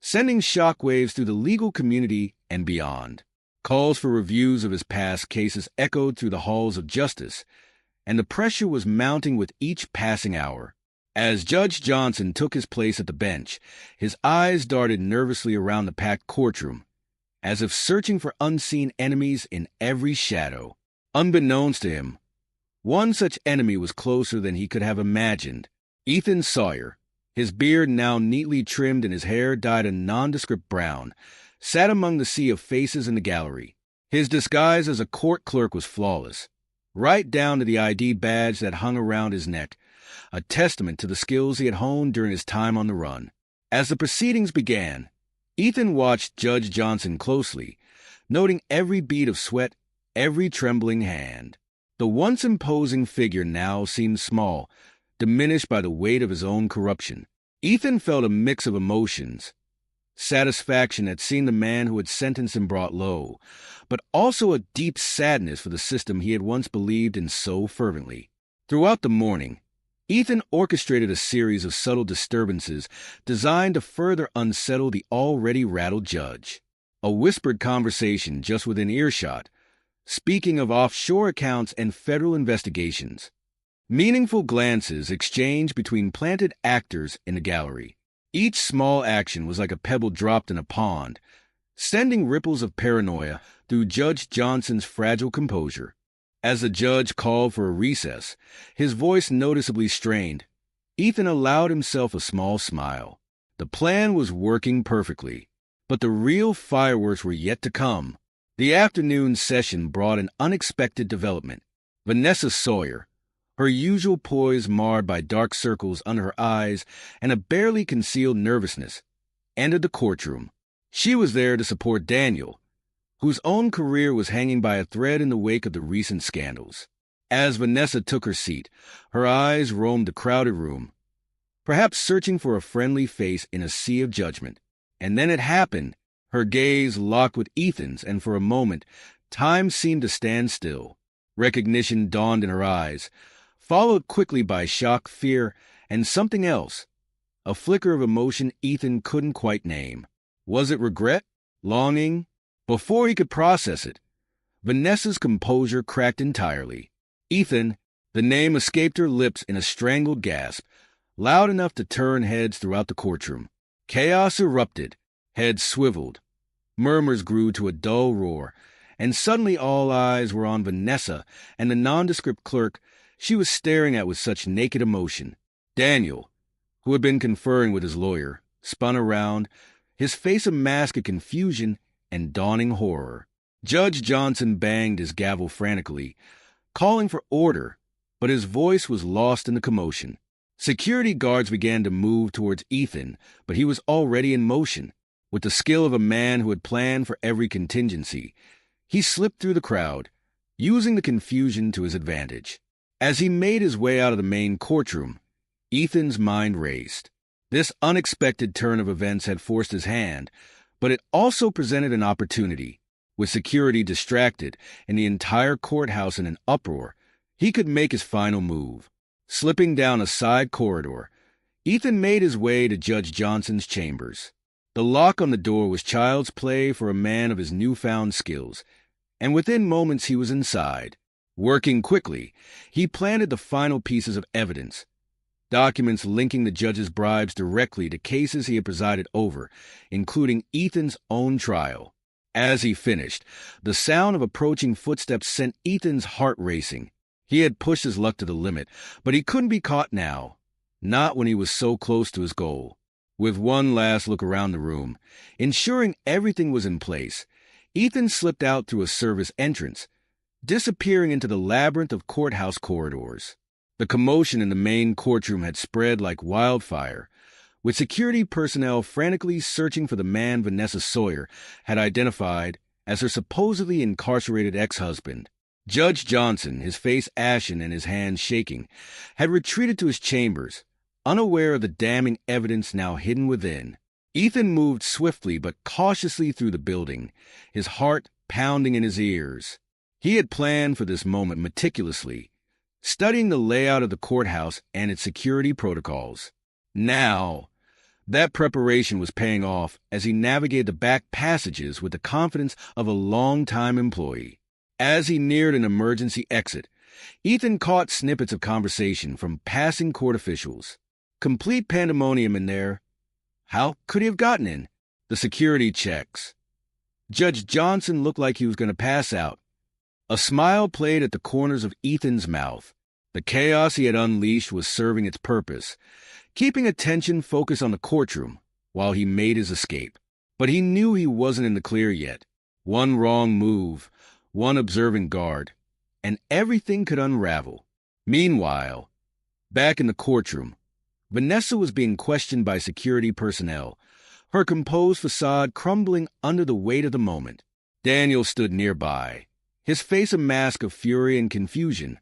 sending shockwaves through the legal community and beyond. Calls for reviews of his past cases echoed through the halls of justice, and the pressure was mounting with each passing hour. As Judge Johnson took his place at the bench, his eyes darted nervously around the packed courtroom, as if searching for unseen enemies in every shadow. Unbeknownst to him, one such enemy was closer than he could have imagined. Ethan Sawyer, his beard now neatly trimmed and his hair dyed a nondescript brown, sat among the sea of faces in the gallery. His disguise as a court clerk was flawless, right down to the ID badge that hung around his neck, a testament to the skills he had honed during his time on the run. As the proceedings began, Ethan watched Judge Johnson closely, noting every bead of sweat, every trembling hand. The once imposing figure now seemed small, diminished by the weight of his own corruption. Ethan felt a mix of emotions, satisfaction at seeing the man who had sentenced him brought low, but also a deep sadness for the system he had once believed in so fervently. Throughout the morning, Ethan orchestrated a series of subtle disturbances designed to further unsettle the already rattled judge. A whispered conversation just within earshot, speaking of offshore accounts and federal investigations. Meaningful glances exchanged between planted actors in the gallery. Each small action was like a pebble dropped in a pond, sending ripples of paranoia through Judge Johnson's fragile composure. As the judge called for a recess, his voice noticeably strained, Ethan allowed himself a small smile. The plan was working perfectly, but the real fireworks were yet to come. The afternoon session brought an unexpected development. Vanessa Sawyer, her usual poise marred by dark circles under her eyes and a barely concealed nervousness, entered the courtroom. She was there to support Daniel, whose own career was hanging by a thread in the wake of the recent scandals. As Vanessa took her seat, her eyes roamed the crowded room, perhaps searching for a friendly face in a sea of judgment. And then it happened. Her gaze locked with Ethan's, and for a moment, time seemed to stand still. Recognition dawned in her eyes, followed quickly by shock, fear, and something else, a flicker of emotion Ethan couldn't quite name. Was it regret? Longing? Before he could process it, Vanessa's composure cracked entirely. Ethan, the name escaped her lips in a strangled gasp, loud enough to turn heads throughout the courtroom. Chaos erupted, heads swiveled, murmurs grew to a dull roar, and suddenly all eyes were on Vanessa and the nondescript clerk she was staring at with such naked emotion. Daniel, who had been conferring with his lawyer, spun around, his face a mask of confusion and dawning horror. Judge Johnson banged his gavel frantically, calling for order, but his voice was lost in the commotion. Security guards began to move towards Ethan, but he was already in motion. With the skill of a man who had planned for every contingency, he slipped through the crowd, using the confusion to his advantage. As he made his way out of the main courtroom, Ethan's mind raced. This unexpected turn of events had forced his hand, but it also presented an opportunity. With security distracted and the entire courthouse in an uproar, he could make his final move. Slipping down a side corridor, Ethan made his way to Judge Johnson's chambers. The lock on the door was child's play for a man of his newfound skills, and within moments he was inside. Working quickly, he planted the final pieces of evidence, documents linking the judge's bribes directly to cases he had presided over, including Ethan's own trial. As he finished, the sound of approaching footsteps sent Ethan's heart racing. He had pushed his luck to the limit, but he couldn't be caught now, not when he was so close to his goal. With one last look around the room, ensuring everything was in place, Ethan slipped out through a service entrance, disappearing into the labyrinth of courthouse corridors. The commotion in the main courtroom had spread like wildfire, with security personnel frantically searching for the man Vanessa Sawyer had identified as her supposedly incarcerated ex-husband. Judge Johnson, his face ashen and his hands shaking, had retreated to his chambers, unaware of the damning evidence now hidden within. Ethan moved swiftly but cautiously through the building, his heart pounding in his ears. He had planned for this moment meticulously, studying the layout of the courthouse and its security protocols. Now, that preparation was paying off as he navigated the back passages with the confidence of a long-time employee. As he neared an emergency exit, Ethan caught snippets of conversation from passing court officials. Complete pandemonium in there. How could he have gotten in? The security checks. Judge Johnson looked like he was going to pass out. A smile played at the corners of Ethan's mouth. The chaos he had unleashed was serving its purpose, keeping attention focused on the courtroom while he made his escape. But he knew he wasn't in the clear yet. One wrong move, one observant guard, and everything could unravel. Meanwhile, back in the courtroom, Vanessa was being questioned by security personnel, her composed facade crumbling under the weight of the moment. Daniel stood nearby, his face a mask of fury and confusion,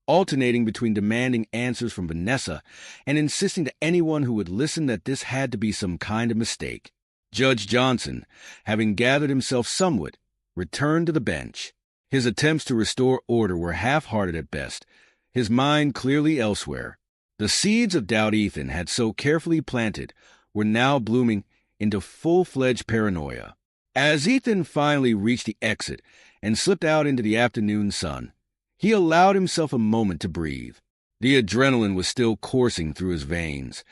alternating between demanding answers from Vanessa and insisting to anyone who would listen that this had to be some kind of mistake. Judge Johnson, having gathered himself somewhat, returned to the bench. His attempts to restore order were half-hearted at best, his mind clearly elsewhere. The seeds of doubt Ethan had so carefully planted were now blooming into full-fledged paranoia. As Ethan finally reached the exit and slipped out into the afternoon sun, he allowed himself a moment to breathe. The adrenaline was still coursing through his veins,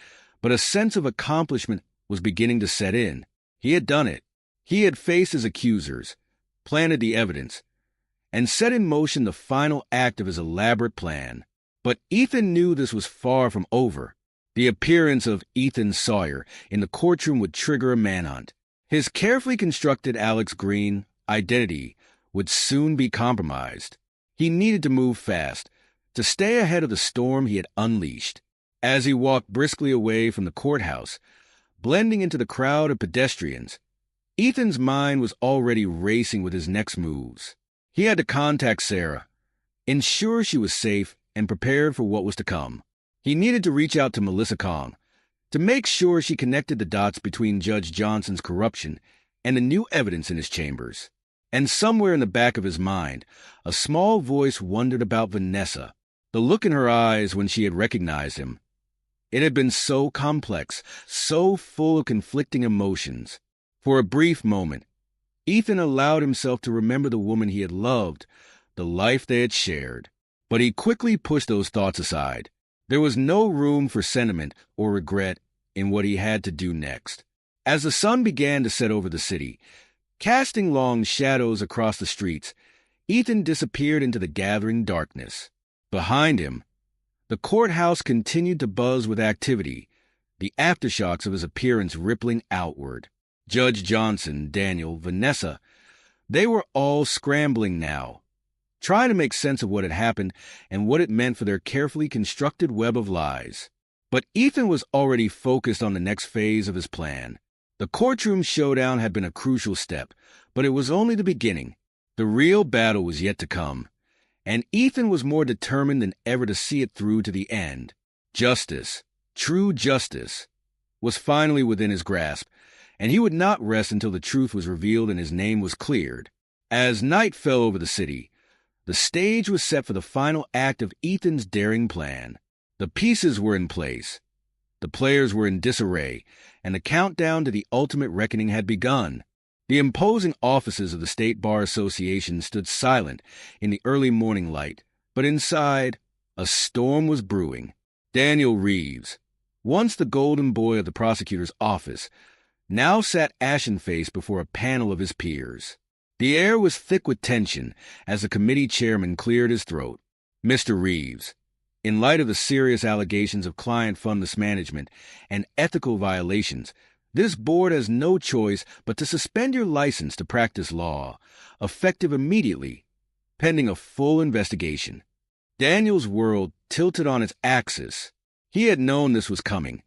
but a sense of accomplishment was beginning to set in. He had done it. He had faced his accusers, planted the evidence, and set in motion the final act of his elaborate plan. But Ethan knew this was far from over. The appearance of Ethan Sawyer in the courtroom would trigger a manhunt. His carefully constructed Alex Green identity would soon be compromised. He needed to move fast, to stay ahead of the storm he had unleashed. As he walked briskly away from the courthouse, blending into the crowd of pedestrians, Ethan's mind was already racing with his next moves. He had to contact Sarah, ensure she was safe and prepared for what was to come. He needed to reach out to Melissa Kong to make sure she connected the dots between Judge Johnson's corruption and the new evidence in his chambers. And somewhere in the back of his mind, a small voice wondered about Vanessa, the look in her eyes when she had recognized him. It had been so complex, so full of conflicting emotions. For a brief moment, Ethan allowed himself to remember the woman he had loved, the life they had shared. But he quickly pushed those thoughts aside. There was no room for sentiment or regret in what he had to do next. As the sun began to set over the city, casting long shadows across the streets, Ethan disappeared into the gathering darkness. Behind him, the courthouse continued to buzz with activity, the aftershocks of his appearance rippling outward. Judge Johnson, Daniel, Vanessa, they were all scrambling now, trying to make sense of what had happened and what it meant for their carefully constructed web of lies. But Ethan was already focused on the next phase of his plan. The courtroom showdown had been a crucial step, but it was only the beginning. The real battle was yet to come, and Ethan was more determined than ever to see it through to the end. Justice, true justice, was finally within his grasp, and he would not rest until the truth was revealed and his name was cleared. As night fell over the city, the stage was set for the final act of Ethan's daring plan. The pieces were in place. The players were in disarray, and the countdown to the ultimate reckoning had begun. The imposing offices of the State Bar Association stood silent in the early morning light, but inside, a storm was brewing. Daniel Reeves, once the golden boy of the prosecutor's office, now sat ashen-faced before a panel of his peers. The air was thick with tension as the committee chairman cleared his throat. Mr. Reeves, in light of the serious allegations of client fund mismanagement and ethical violations, this board has no choice but to suspend your license to practice law, effective immediately, pending a full investigation. Daniel's world tilted on its axis. He had known this was coming,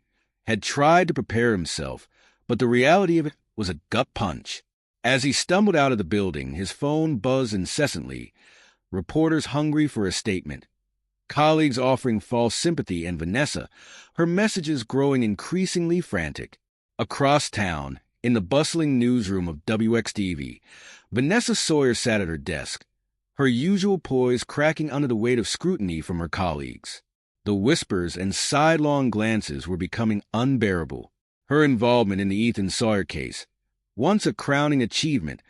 had tried to prepare himself, but the reality of it was a gut punch. As he stumbled out of the building, his phone buzzed incessantly, reporters hungry for a statement, colleagues offering false sympathy, and Vanessa, her messages growing increasingly frantic. Across town, in the bustling newsroom of WXTV, Vanessa Sawyer sat at her desk, her usual poise cracking under the weight of scrutiny from her colleagues. The whispers and sidelong glances were becoming unbearable. Her involvement in the Ethan Sawyer case, once a crowning achievement,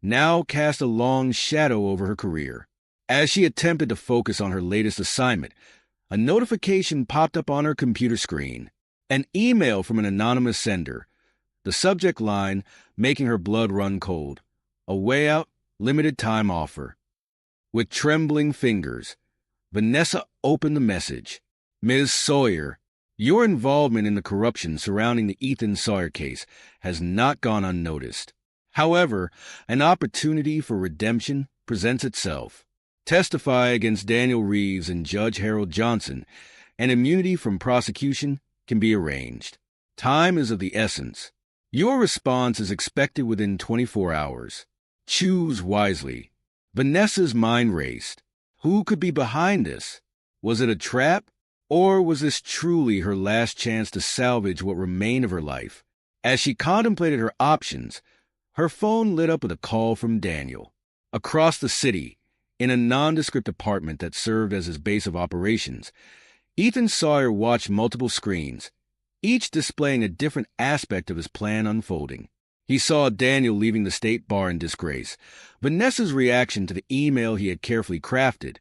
now cast a long shadow over her career. As she attempted to focus on her latest assignment, a notification popped up on her computer screen. An email from an anonymous sender, the subject line making her blood run cold. A way out, limited time offer. With trembling fingers, Vanessa opened the message. Ms. Sawyer, your involvement in the corruption surrounding the Ethan Sawyer case has not gone unnoticed. However, an opportunity for redemption presents itself. Testify against Daniel Reeves and Judge Harold Johnson, and immunity from prosecution can be arranged. Time is of the essence. Your response is expected within 24 hours. Choose wisely. Vanessa's mind raced. Who could be behind this? Was it a trap? Or was this truly her last chance to salvage what remained of her life? As she contemplated her options, her phone lit up with a call from Daniel. Across the city, in a nondescript apartment that served as his base of operations, Ethan Sawyer watched multiple screens, each displaying a different aspect of his plan unfolding. He saw Daniel leaving the state bar in disgrace, Vanessa's reaction to the email he had carefully crafted,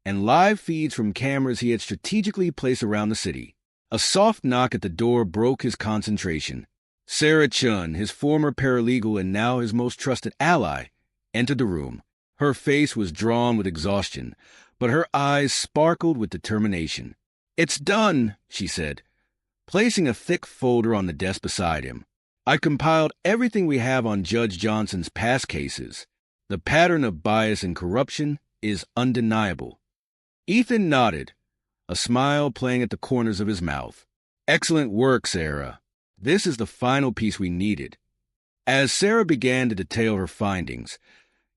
and live feeds from cameras he had strategically placed around the city. A soft knock at the door broke his concentration. Sarah Chun, his former paralegal and now his most trusted ally, entered the room. Her face was drawn with exhaustion, but her eyes sparkled with determination. "It's done," she said, placing a thick folder on the desk beside him. "I compiled everything we have on Judge Johnson's past cases. The pattern of bias and corruption is undeniable." Ethan nodded, a smile playing at the corners of his mouth. "Excellent work, Sarah. This is the final piece we needed." As Sarah began to detail her findings,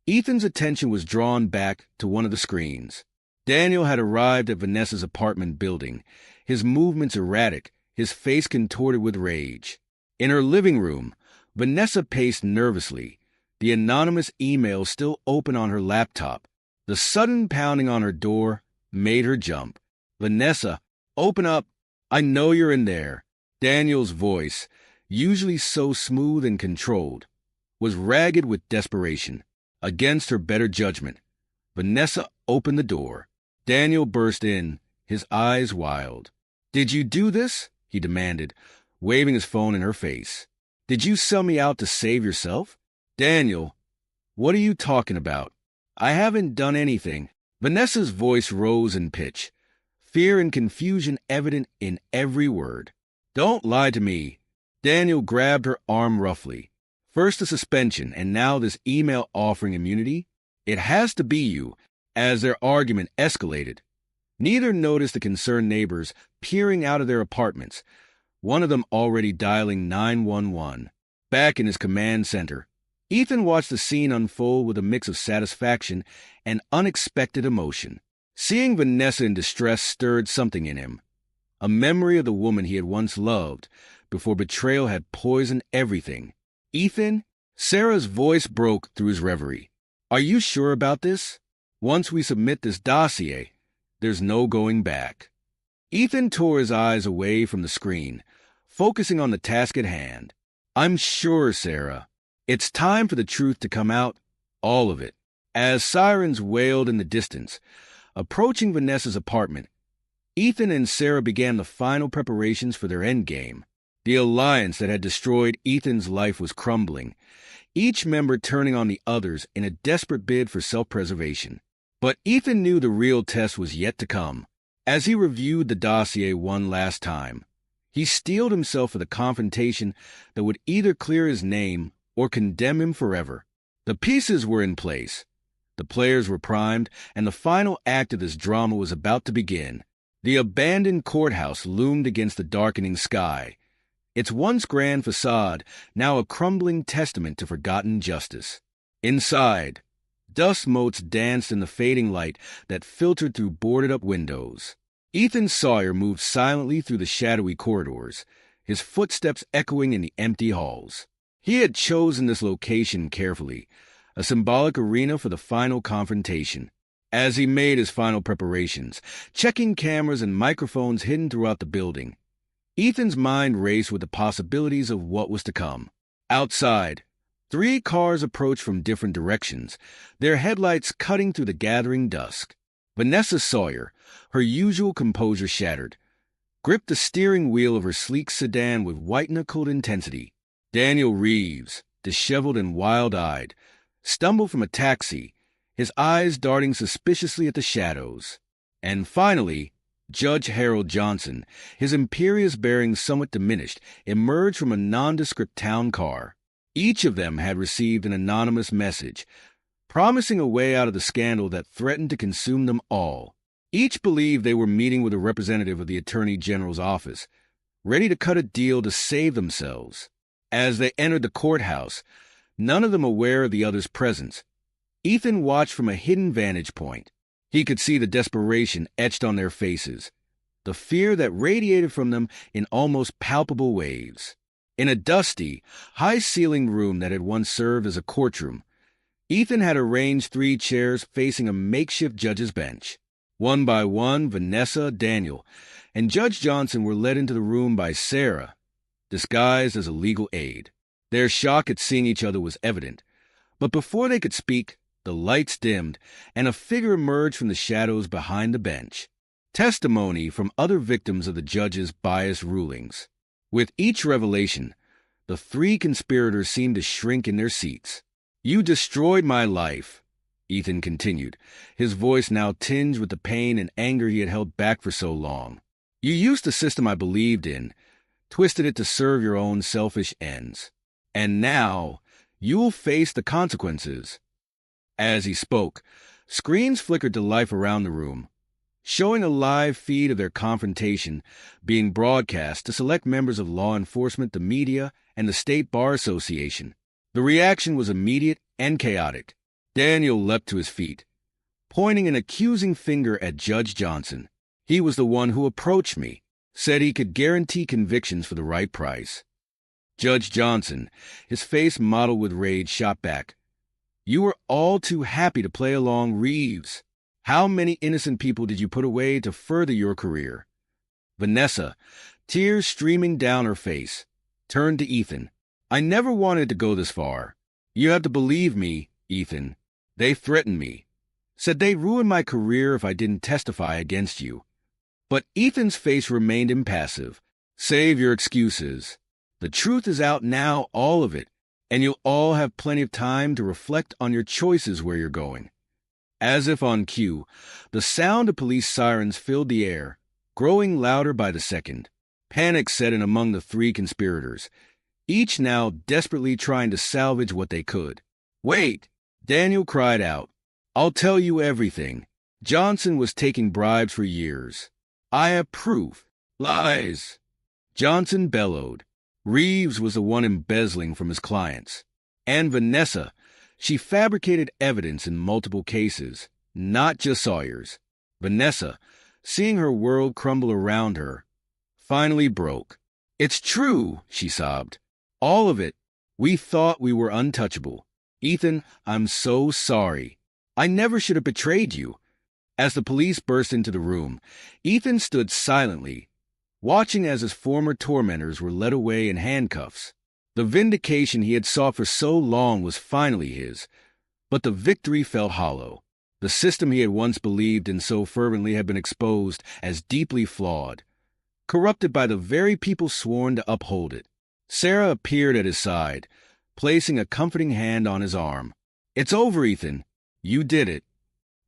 Ethan's attention was drawn back to one of the screens. Daniel had arrived at Vanessa's apartment building, his movements erratic, his face contorted with rage. In her living room, Vanessa paced nervously, the anonymous email still open on her laptop. The sudden pounding on her door made her jump. "Vanessa, open up. I know you're in there." Daniel's voice, usually so smooth and controlled, was ragged with desperation. Against her better judgment, Vanessa opened the door. Daniel burst in, his eyes wild. "Did you do this?" he demanded, waving his phone in her face. "Did you sell me out to save yourself?" "Daniel, what are you talking about? I haven't done anything." Vanessa's voice rose in pitch, fear and confusion evident in every word. "Don't lie to me." Daniel grabbed her arm roughly. "First a suspension, and now this email offering immunity? It has to be you." As their argument escalated, neither noticed the concerned neighbors peering out of their apartments, one of them already dialing 911. Back in his command center, Ethan watched the scene unfold with a mix of satisfaction and unexpected emotion. Seeing Vanessa in distress stirred something in him, a memory of the woman he had once loved before betrayal had poisoned everything. "Ethan?" Sarah's voice broke through his reverie. "Are you sure about this? Once we submit this dossier, there's no going back." Ethan tore his eyes away from the screen, focusing on the task at hand. "I'm sure, Sarah. It's time for the truth to come out, all of it." As sirens wailed in the distance, approaching Vanessa's apartment, Ethan and Sarah began the final preparations for their endgame. The alliance that had destroyed Ethan's life was crumbling, each member turning on the others in a desperate bid for self-preservation. But Ethan knew the real test was yet to come. As he reviewed the dossier one last time, he steeled himself for the confrontation that would either clear his name or condemn him forever. The pieces were in place, the players were primed, and the final act of this drama was about to begin. The abandoned courthouse loomed against the darkening sky, its once grand facade now a crumbling testament to forgotten justice. Inside, dust motes danced in the fading light that filtered through boarded-up windows. Ethan Sawyer moved silently through the shadowy corridors, his footsteps echoing in the empty halls. He had chosen this location carefully, a symbolic arena for the final confrontation. As he made his final preparations, checking cameras and microphones hidden throughout the building, Ethan's mind raced with the possibilities of what was to come. Outside, 3 cars approached from different directions, their headlights cutting through the gathering dusk. Vanessa Sawyer, her usual composure shattered, gripped the steering wheel of her sleek sedan with white-knuckled intensity. Daniel Reeves, disheveled and wild-eyed, stumbled from a taxi, his eyes darting suspiciously at the shadows. And finally, Judge Harold Johnson, his imperious bearing somewhat diminished, emerged from a nondescript town car. Each of them had received an anonymous message, promising a way out of the scandal that threatened to consume them all. Each believed they were meeting with a representative of the Attorney General's office, ready to cut a deal to save themselves. As they entered the courthouse, none of them aware of the other's presence, Ethan watched from a hidden vantage point. He could see the desperation etched on their faces, the fear that radiated from them in almost palpable waves. In a dusty, high-ceilinged room that had once served as a courtroom, Ethan had arranged 3 chairs facing a makeshift judge's bench. One by one, Vanessa, Daniel, and Judge Johnson were led into the room by Sarah, disguised as a legal aid. Their shock at seeing each other was evident, but before they could speak, the lights dimmed, and a figure emerged from the shadows behind the bench. Testimony from other victims of the judge's biased rulings. With each revelation, the 3 conspirators seemed to shrink in their seats. "You destroyed my life," Ethan continued, his voice now tinged with the pain and anger he had held back for so long. "You used the system I believed in, twisted it to serve your own selfish ends. And now, you'll face the consequences." As he spoke, screens flickered to life around the room, showing a live feed of their confrontation being broadcast to select members of law enforcement, the media, and the State Bar Association. The reaction was immediate and chaotic. Daniel leapt to his feet, pointing an accusing finger at Judge Johnson. He was the one who approached me, said he could guarantee convictions for the right price. Judge Johnson, his face mottled with rage, shot back. You were all too happy to play along, Reeves. How many innocent people did you put away to further your career? Vanessa, tears streaming down her face, turned to Ethan. I never wanted to go this far. You have to believe me, Ethan. They threatened me. Said they'd ruin my career if I didn't testify against you. But Ethan's face remained impassive. Save your excuses. The truth is out now, all of it, and you'll all have plenty of time to reflect on your choices where you're going. As if on cue, the sound of police sirens filled the air, growing louder by the second. Panic set in among the three conspirators, each now desperately trying to salvage what they could. Wait! Daniel cried out. I'll tell you everything. Johnson was taking bribes for years. I have proof. Lies! Johnson bellowed. Reeves was the one embezzling from his clients. And Vanessa, she fabricated evidence in multiple cases, not just Sawyer's. Vanessa, seeing her world crumble around her, finally broke. It's true, she sobbed. All of it. We thought we were untouchable. Ethan, I'm so sorry. I never should have betrayed you. As the police burst into the room, Ethan stood silently, watching as his former tormentors were led away in handcuffs. The vindication he had sought for so long was finally his, but the victory felt hollow. The system he had once believed in so fervently had been exposed as deeply flawed, corrupted by the very people sworn to uphold it. Sarah appeared at his side, placing a comforting hand on his arm. It's over, Ethan. You did it.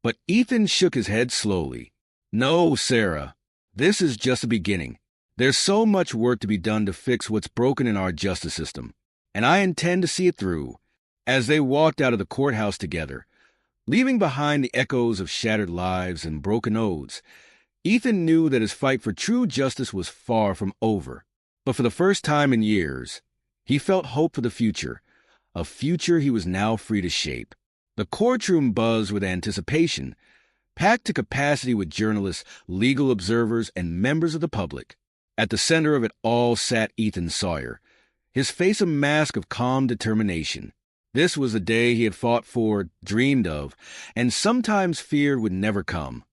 But Ethan shook his head slowly. No, Sarah. This is just the beginning. There's so much work to be done to fix what's broken in our justice system, and I intend to see it through. As they walked out of the courthouse together, leaving behind the echoes of shattered lives and broken oaths, Ethan knew that his fight for true justice was far from over. But for the first time in years, he felt hope for the future, a future he was now free to shape. The courtroom buzzed with anticipation, packed to capacity with journalists, legal observers, and members of the public. At the center of it all sat Ethan Sawyer, his face a mask of calm determination. This was the day he had fought for, dreamed of, and sometimes feared would never come.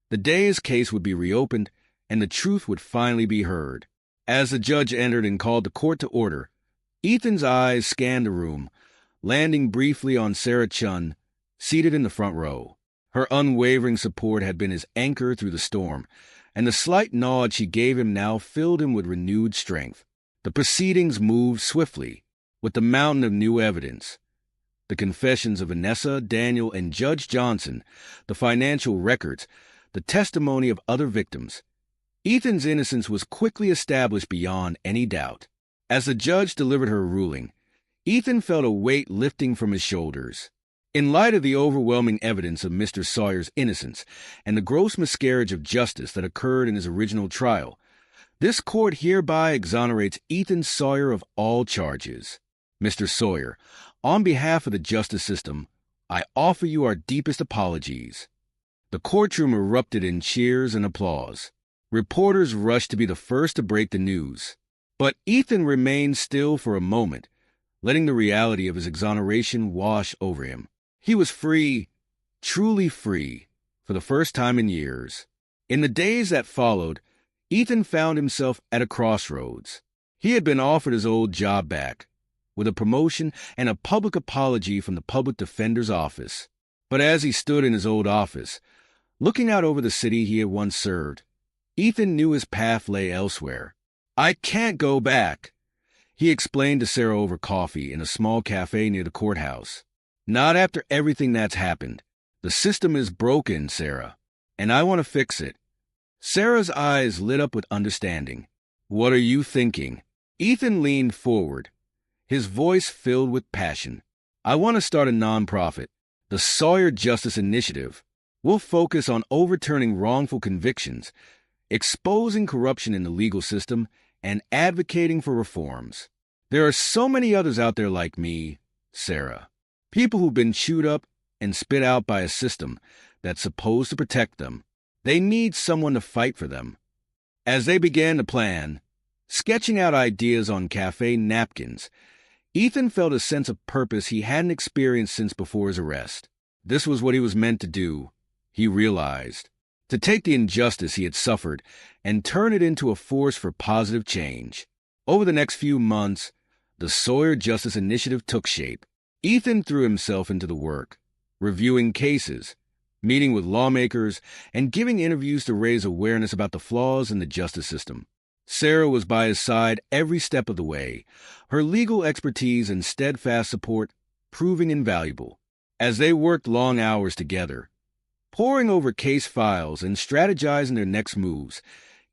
The day his case would be reopened, and the truth would finally be heard. As the judge entered and called the court to order, Ethan's eyes scanned the room, landing briefly on Sarah Chun, seated in the front row. Her unwavering support had been his anchor through the storm, and the slight nod she gave him now filled him with renewed strength. The proceedings moved swiftly, with the mountain of new evidence. The confessions of Vanessa, Daniel, and Judge Johnson, the financial records, the testimony of other victims. Ethan's innocence was quickly established beyond any doubt. As the judge delivered her ruling, Ethan felt a weight lifting from his shoulders. In light of the overwhelming evidence of Mr. Sawyer's innocence and the gross miscarriage of justice that occurred in his original trial, this court hereby exonerates Ethan Sawyer of all charges. Mr. Sawyer, on behalf of the justice system, I offer you our deepest apologies. The courtroom erupted in cheers and applause. Reporters rushed to be the first to break the news. But Ethan remained still for a moment, letting the reality of his exoneration wash over him. He was free, truly free, for the first time in years. In the days that followed, Ethan found himself at a crossroads. He had been offered his old job back, with a promotion and a public apology from the public defender's office. But as he stood in his old office, looking out over the city he had once served, Ethan knew his path lay elsewhere. I can't go back, he explained to Sarah over coffee in a small cafe near the courthouse. Not after everything that's happened. The system is broken, Sarah, and I want to fix it. Sarah's eyes lit up with understanding. What are you thinking? Ethan leaned forward, his voice filled with passion. I want to start a nonprofit, the Sawyer Justice Initiative. We'll focus on overturning wrongful convictions, exposing corruption in the legal system, and advocating for reforms. There are so many others out there like me, Sarah. People who've been chewed up and spit out by a system that's supposed to protect them. They need someone to fight for them. As they began to plan, sketching out ideas on cafe napkins, Ethan felt a sense of purpose he hadn't experienced since before his arrest. This was what he was meant to do, he realized, to take the injustice he had suffered and turn it into a force for positive change. Over the next few months, the Sawyer Justice Initiative took shape. Ethan threw himself into the work, reviewing cases, meeting with lawmakers, and giving interviews to raise awareness about the flaws in the justice system. Sarah was by his side every step of the way, her legal expertise and steadfast support proving invaluable. As they worked long hours together, poring over case files and strategizing their next moves,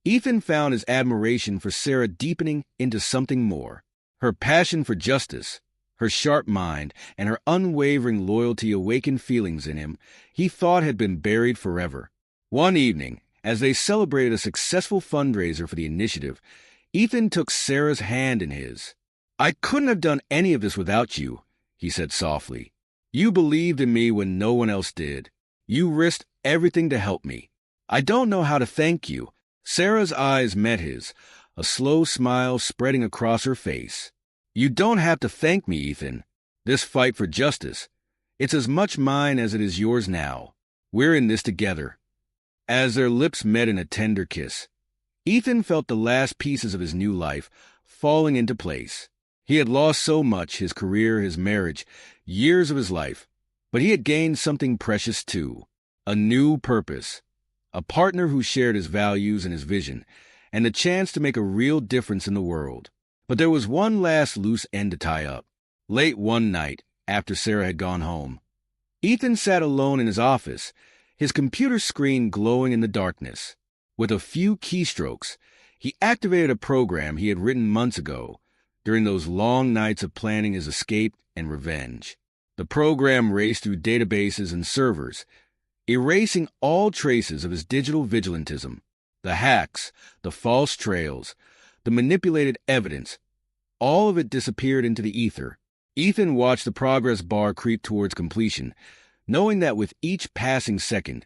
Ethan found his admiration for Sarah deepening into something more. Her passion for justice, her sharp mind, and her unwavering loyalty awakened feelings in him he thought had been buried forever. One evening, as they celebrated a successful fundraiser for the initiative, Ethan took Sarah's hand in his. "I couldn't have done any of this without you," he said softly. "You believed in me when no one else did. You risked everything to help me. I don't know how to thank you." Sarah's eyes met his, a slow smile spreading across her face. "You don't have to thank me, Ethan. This fight for justice, it's as much mine as it is yours now. We're in this together." As their lips met in a tender kiss, Ethan felt the last pieces of his new life falling into place. He had lost so much, his career, his marriage, years of his life, but he had gained something precious too, a new purpose, a partner who shared his values and his vision, and the chance to make a real difference in the world. But there was one last loose end to tie up. Late one night, after Sarah had gone home, Ethan sat alone in his office, his computer screen glowing in the darkness. With a few keystrokes, he activated a program he had written months ago, during those long nights of planning his escape and revenge. The program raced through databases and servers, erasing all traces of his digital vigilantism. The hacks, the false trails, the manipulated evidence, all of it disappeared into the ether. Ethan watched the progress bar creep towards completion, knowing that with each passing second,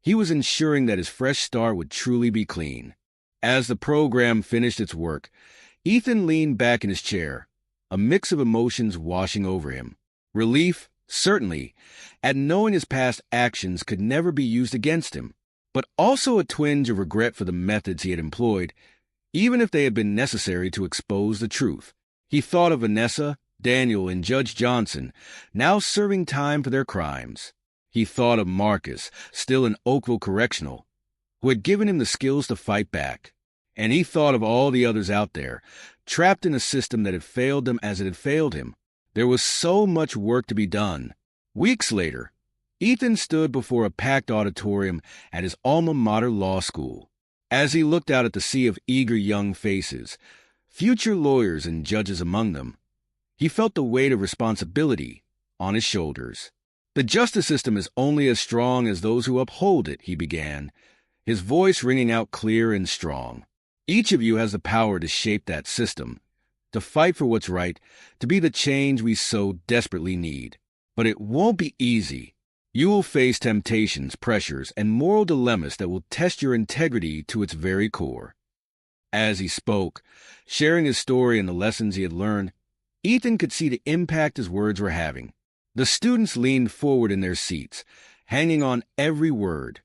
he was ensuring that his fresh start would truly be clean. As the program finished its work, Ethan leaned back in his chair, a mix of emotions washing over him. Relief, certainly, at knowing his past actions could never be used against him, but also a twinge of regret for the methods he had employed, even if they had been necessary to expose the truth. He thought of Vanessa, Daniel, and Judge Johnson, now serving time for their crimes. He thought of Marcus, still in Oakville Correctional, who had given him the skills to fight back. And he thought of all the others out there, trapped in a system that had failed them as it had failed him. There was so much work to be done. Weeks later, Ethan stood before a packed auditorium at his alma mater law school. As he looked out at the sea of eager young faces, future lawyers and judges among them, he felt the weight of responsibility on his shoulders. "The justice system is only as strong as those who uphold it," he began, his voice ringing out clear and strong. "Each of you has the power to shape that system, to fight for what's right, to be the change we so desperately need. But it won't be easy. You will face temptations, pressures, and moral dilemmas that will test your integrity to its very core." As he spoke, sharing his story and the lessons he had learned, Ethan could see the impact his words were having. The students leaned forward in their seats, hanging on every word,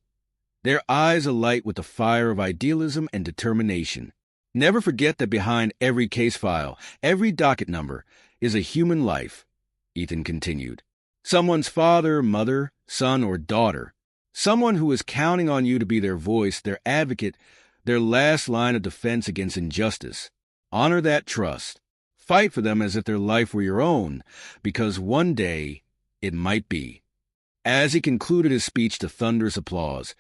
their eyes alight with the fire of idealism and determination. "Never forget that behind every case file, every docket number, is a human life," Ethan continued. "Someone's father, mother, son, or daughter. Someone who is counting on you to be their voice, their advocate, their last line of defense against injustice. Honor that trust. Fight for them as if their life were your own, because one day it might be." As he concluded his speech to thunderous applause,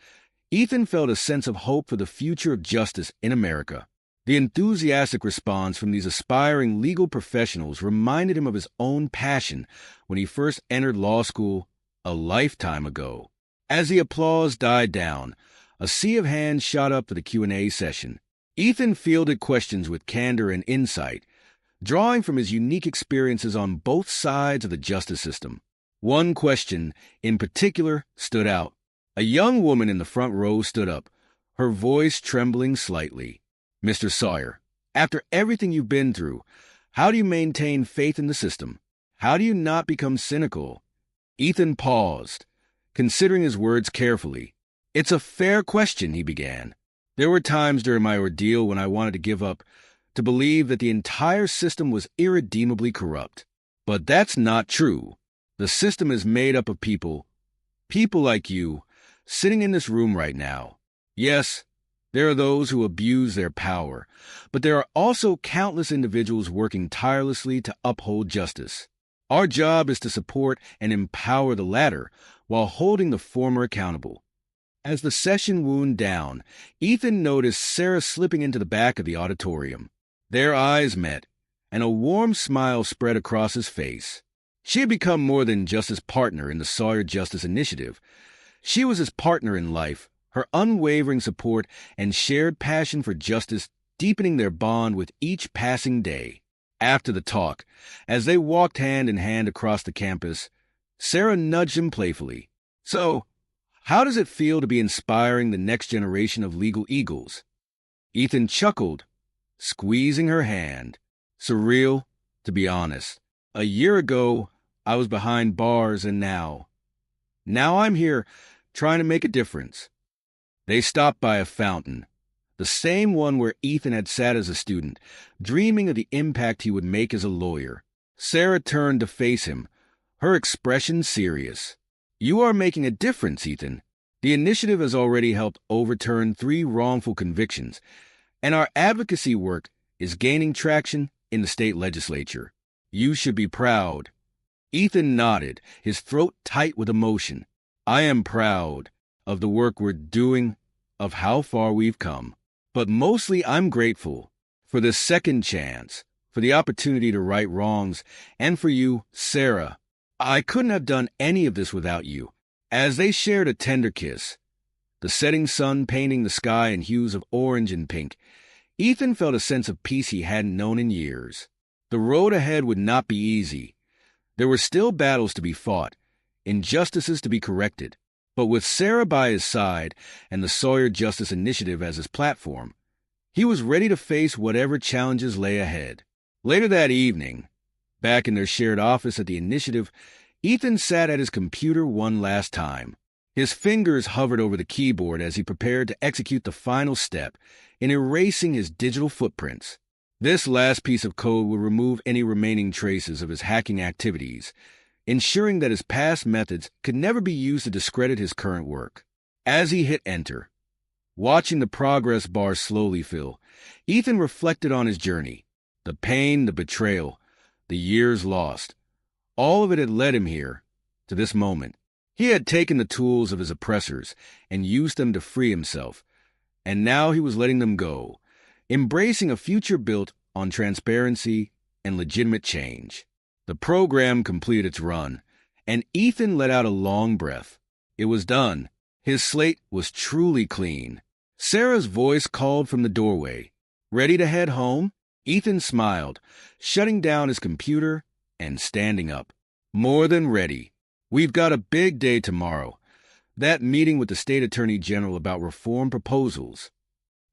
Ethan felt a sense of hope for the future of justice in America. The enthusiastic response from these aspiring legal professionals reminded him of his own passion when he first entered law school a lifetime ago. As the applause died down, a sea of hands shot up for the Q&A session. Ethan fielded questions with candor and insight, drawing from his unique experiences on both sides of the justice system. One question, in particular, stood out. A young woman in the front row stood up, her voice trembling slightly. "Mr. Sawyer, after everything you've been through, how do you maintain faith in the system? How do you not become cynical?" Ethan paused, considering his words carefully. "It's a fair question," he began. "There were times during my ordeal when I wanted to give up, to believe that the entire system was irredeemably corrupt. But that's not true. The system is made up of people like you, sitting in this room right now. Yes, there are those who abuse their power, but there are also countless individuals working tirelessly to uphold justice. Our job is to support and empower the latter while holding the former accountable." As the session wound down, Ethan noticed Sarah slipping into the back of the auditorium. Their eyes met, and a warm smile spread across his face. She had become more than just his partner in the Sawyer Justice Initiative. She was his partner in life, her unwavering support and shared passion for justice deepening their bond with each passing day. After the talk, as they walked hand in hand across the campus, Sarah nudged him playfully. "So, how does it feel to be inspiring the next generation of legal eagles?" Ethan chuckled, squeezing her hand. "Surreal, to be honest. A year ago, I was behind bars, and now I'm here trying to make a difference." They stopped by a fountain, the same one where Ethan had sat as a student, dreaming of the impact he would make as a lawyer. Sarah turned to face him, her expression serious. "You are making a difference, Ethan. The initiative has already helped overturn 3 wrongful convictions, and our advocacy work is gaining traction in the state legislature. You should be proud." Ethan nodded, his throat tight with emotion. "I am proud of the work we're doing, of how far we've come. But mostly I'm grateful for this second chance, for the opportunity to right wrongs, and for you, Sarah. I couldn't have done any of this without you." As they shared a tender kiss, the setting sun painting the sky in hues of orange and pink, Ethan felt a sense of peace he hadn't known in years. The road ahead would not be easy. There were still battles to be fought, injustices to be corrected. But with Sarah by his side and the Sawyer Justice Initiative as his platform, he was ready to face whatever challenges lay ahead. Later that evening, back in their shared office at the Initiative, Ethan sat at his computer one last time. His fingers hovered over the keyboard as he prepared to execute the final step in erasing his digital footprints. This last piece of code would remove any remaining traces of his hacking activities, ensuring that his past methods could never be used to discredit his current work. As he hit enter, watching the progress bar slowly fill, Ethan reflected on his journey. The pain, the betrayal, the years lost. All of it had led him here, to this moment. He had taken the tools of his oppressors and used them to free himself, and now he was letting them go, embracing a future built on transparency and legitimate change. The program completed its run, and Ethan let out a long breath. It was done. His slate was truly clean. Sarah's voice called from the doorway. "Ready to head home?" Ethan smiled, shutting down his computer and standing up. "More than ready. We've got a big day tomorrow. That meeting with the state attorney general about reform proposals."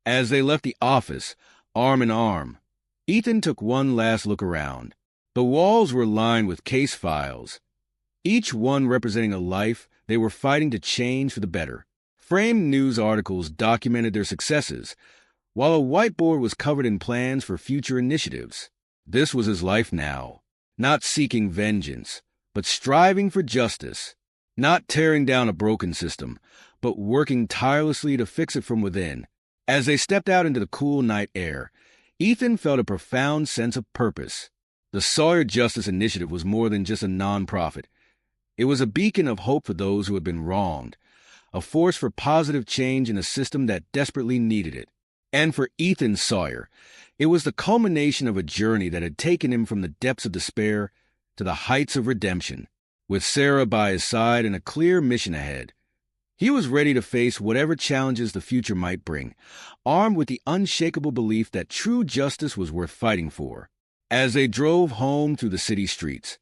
As they left the office, arm in arm, Ethan took one last look around. The walls were lined with case files, each one representing a life they were fighting to change for the better. Framed news articles documented their successes, while a whiteboard was covered in plans for future initiatives. This was his life now, not seeking vengeance, but striving for justice, not tearing down a broken system, but working tirelessly to fix it from within. As they stepped out into the cool night air, Ethan felt a profound sense of purpose. The Sawyer Justice Initiative was more than just a nonprofit. It was a beacon of hope for those who had been wronged, a force for positive change in a system that desperately needed it. And for Ethan Sawyer, it was the culmination of a journey that had taken him from the depths of despair to the heights of redemption. With Sarah by his side and a clear mission ahead, he was ready to face whatever challenges the future might bring, armed with the unshakable belief that true justice was worth fighting for. As they drove home through the city streets,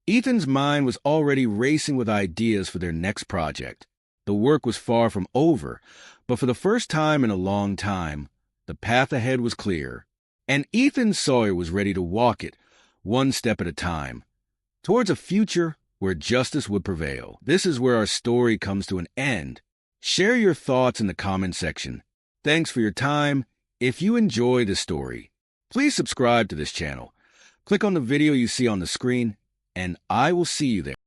Ethan's mind was already racing with ideas for their next project. The work was far from over, but for the first time in a long time, the path ahead was clear, and Ethan Sawyer was ready to walk it, one step at a time, towards a future where justice would prevail. This is where our story comes to an end. Share your thoughts in the comment section. Thanks for your time. If you enjoy this story, please subscribe to this channel. Click on the video you see on the screen, and I will see you there.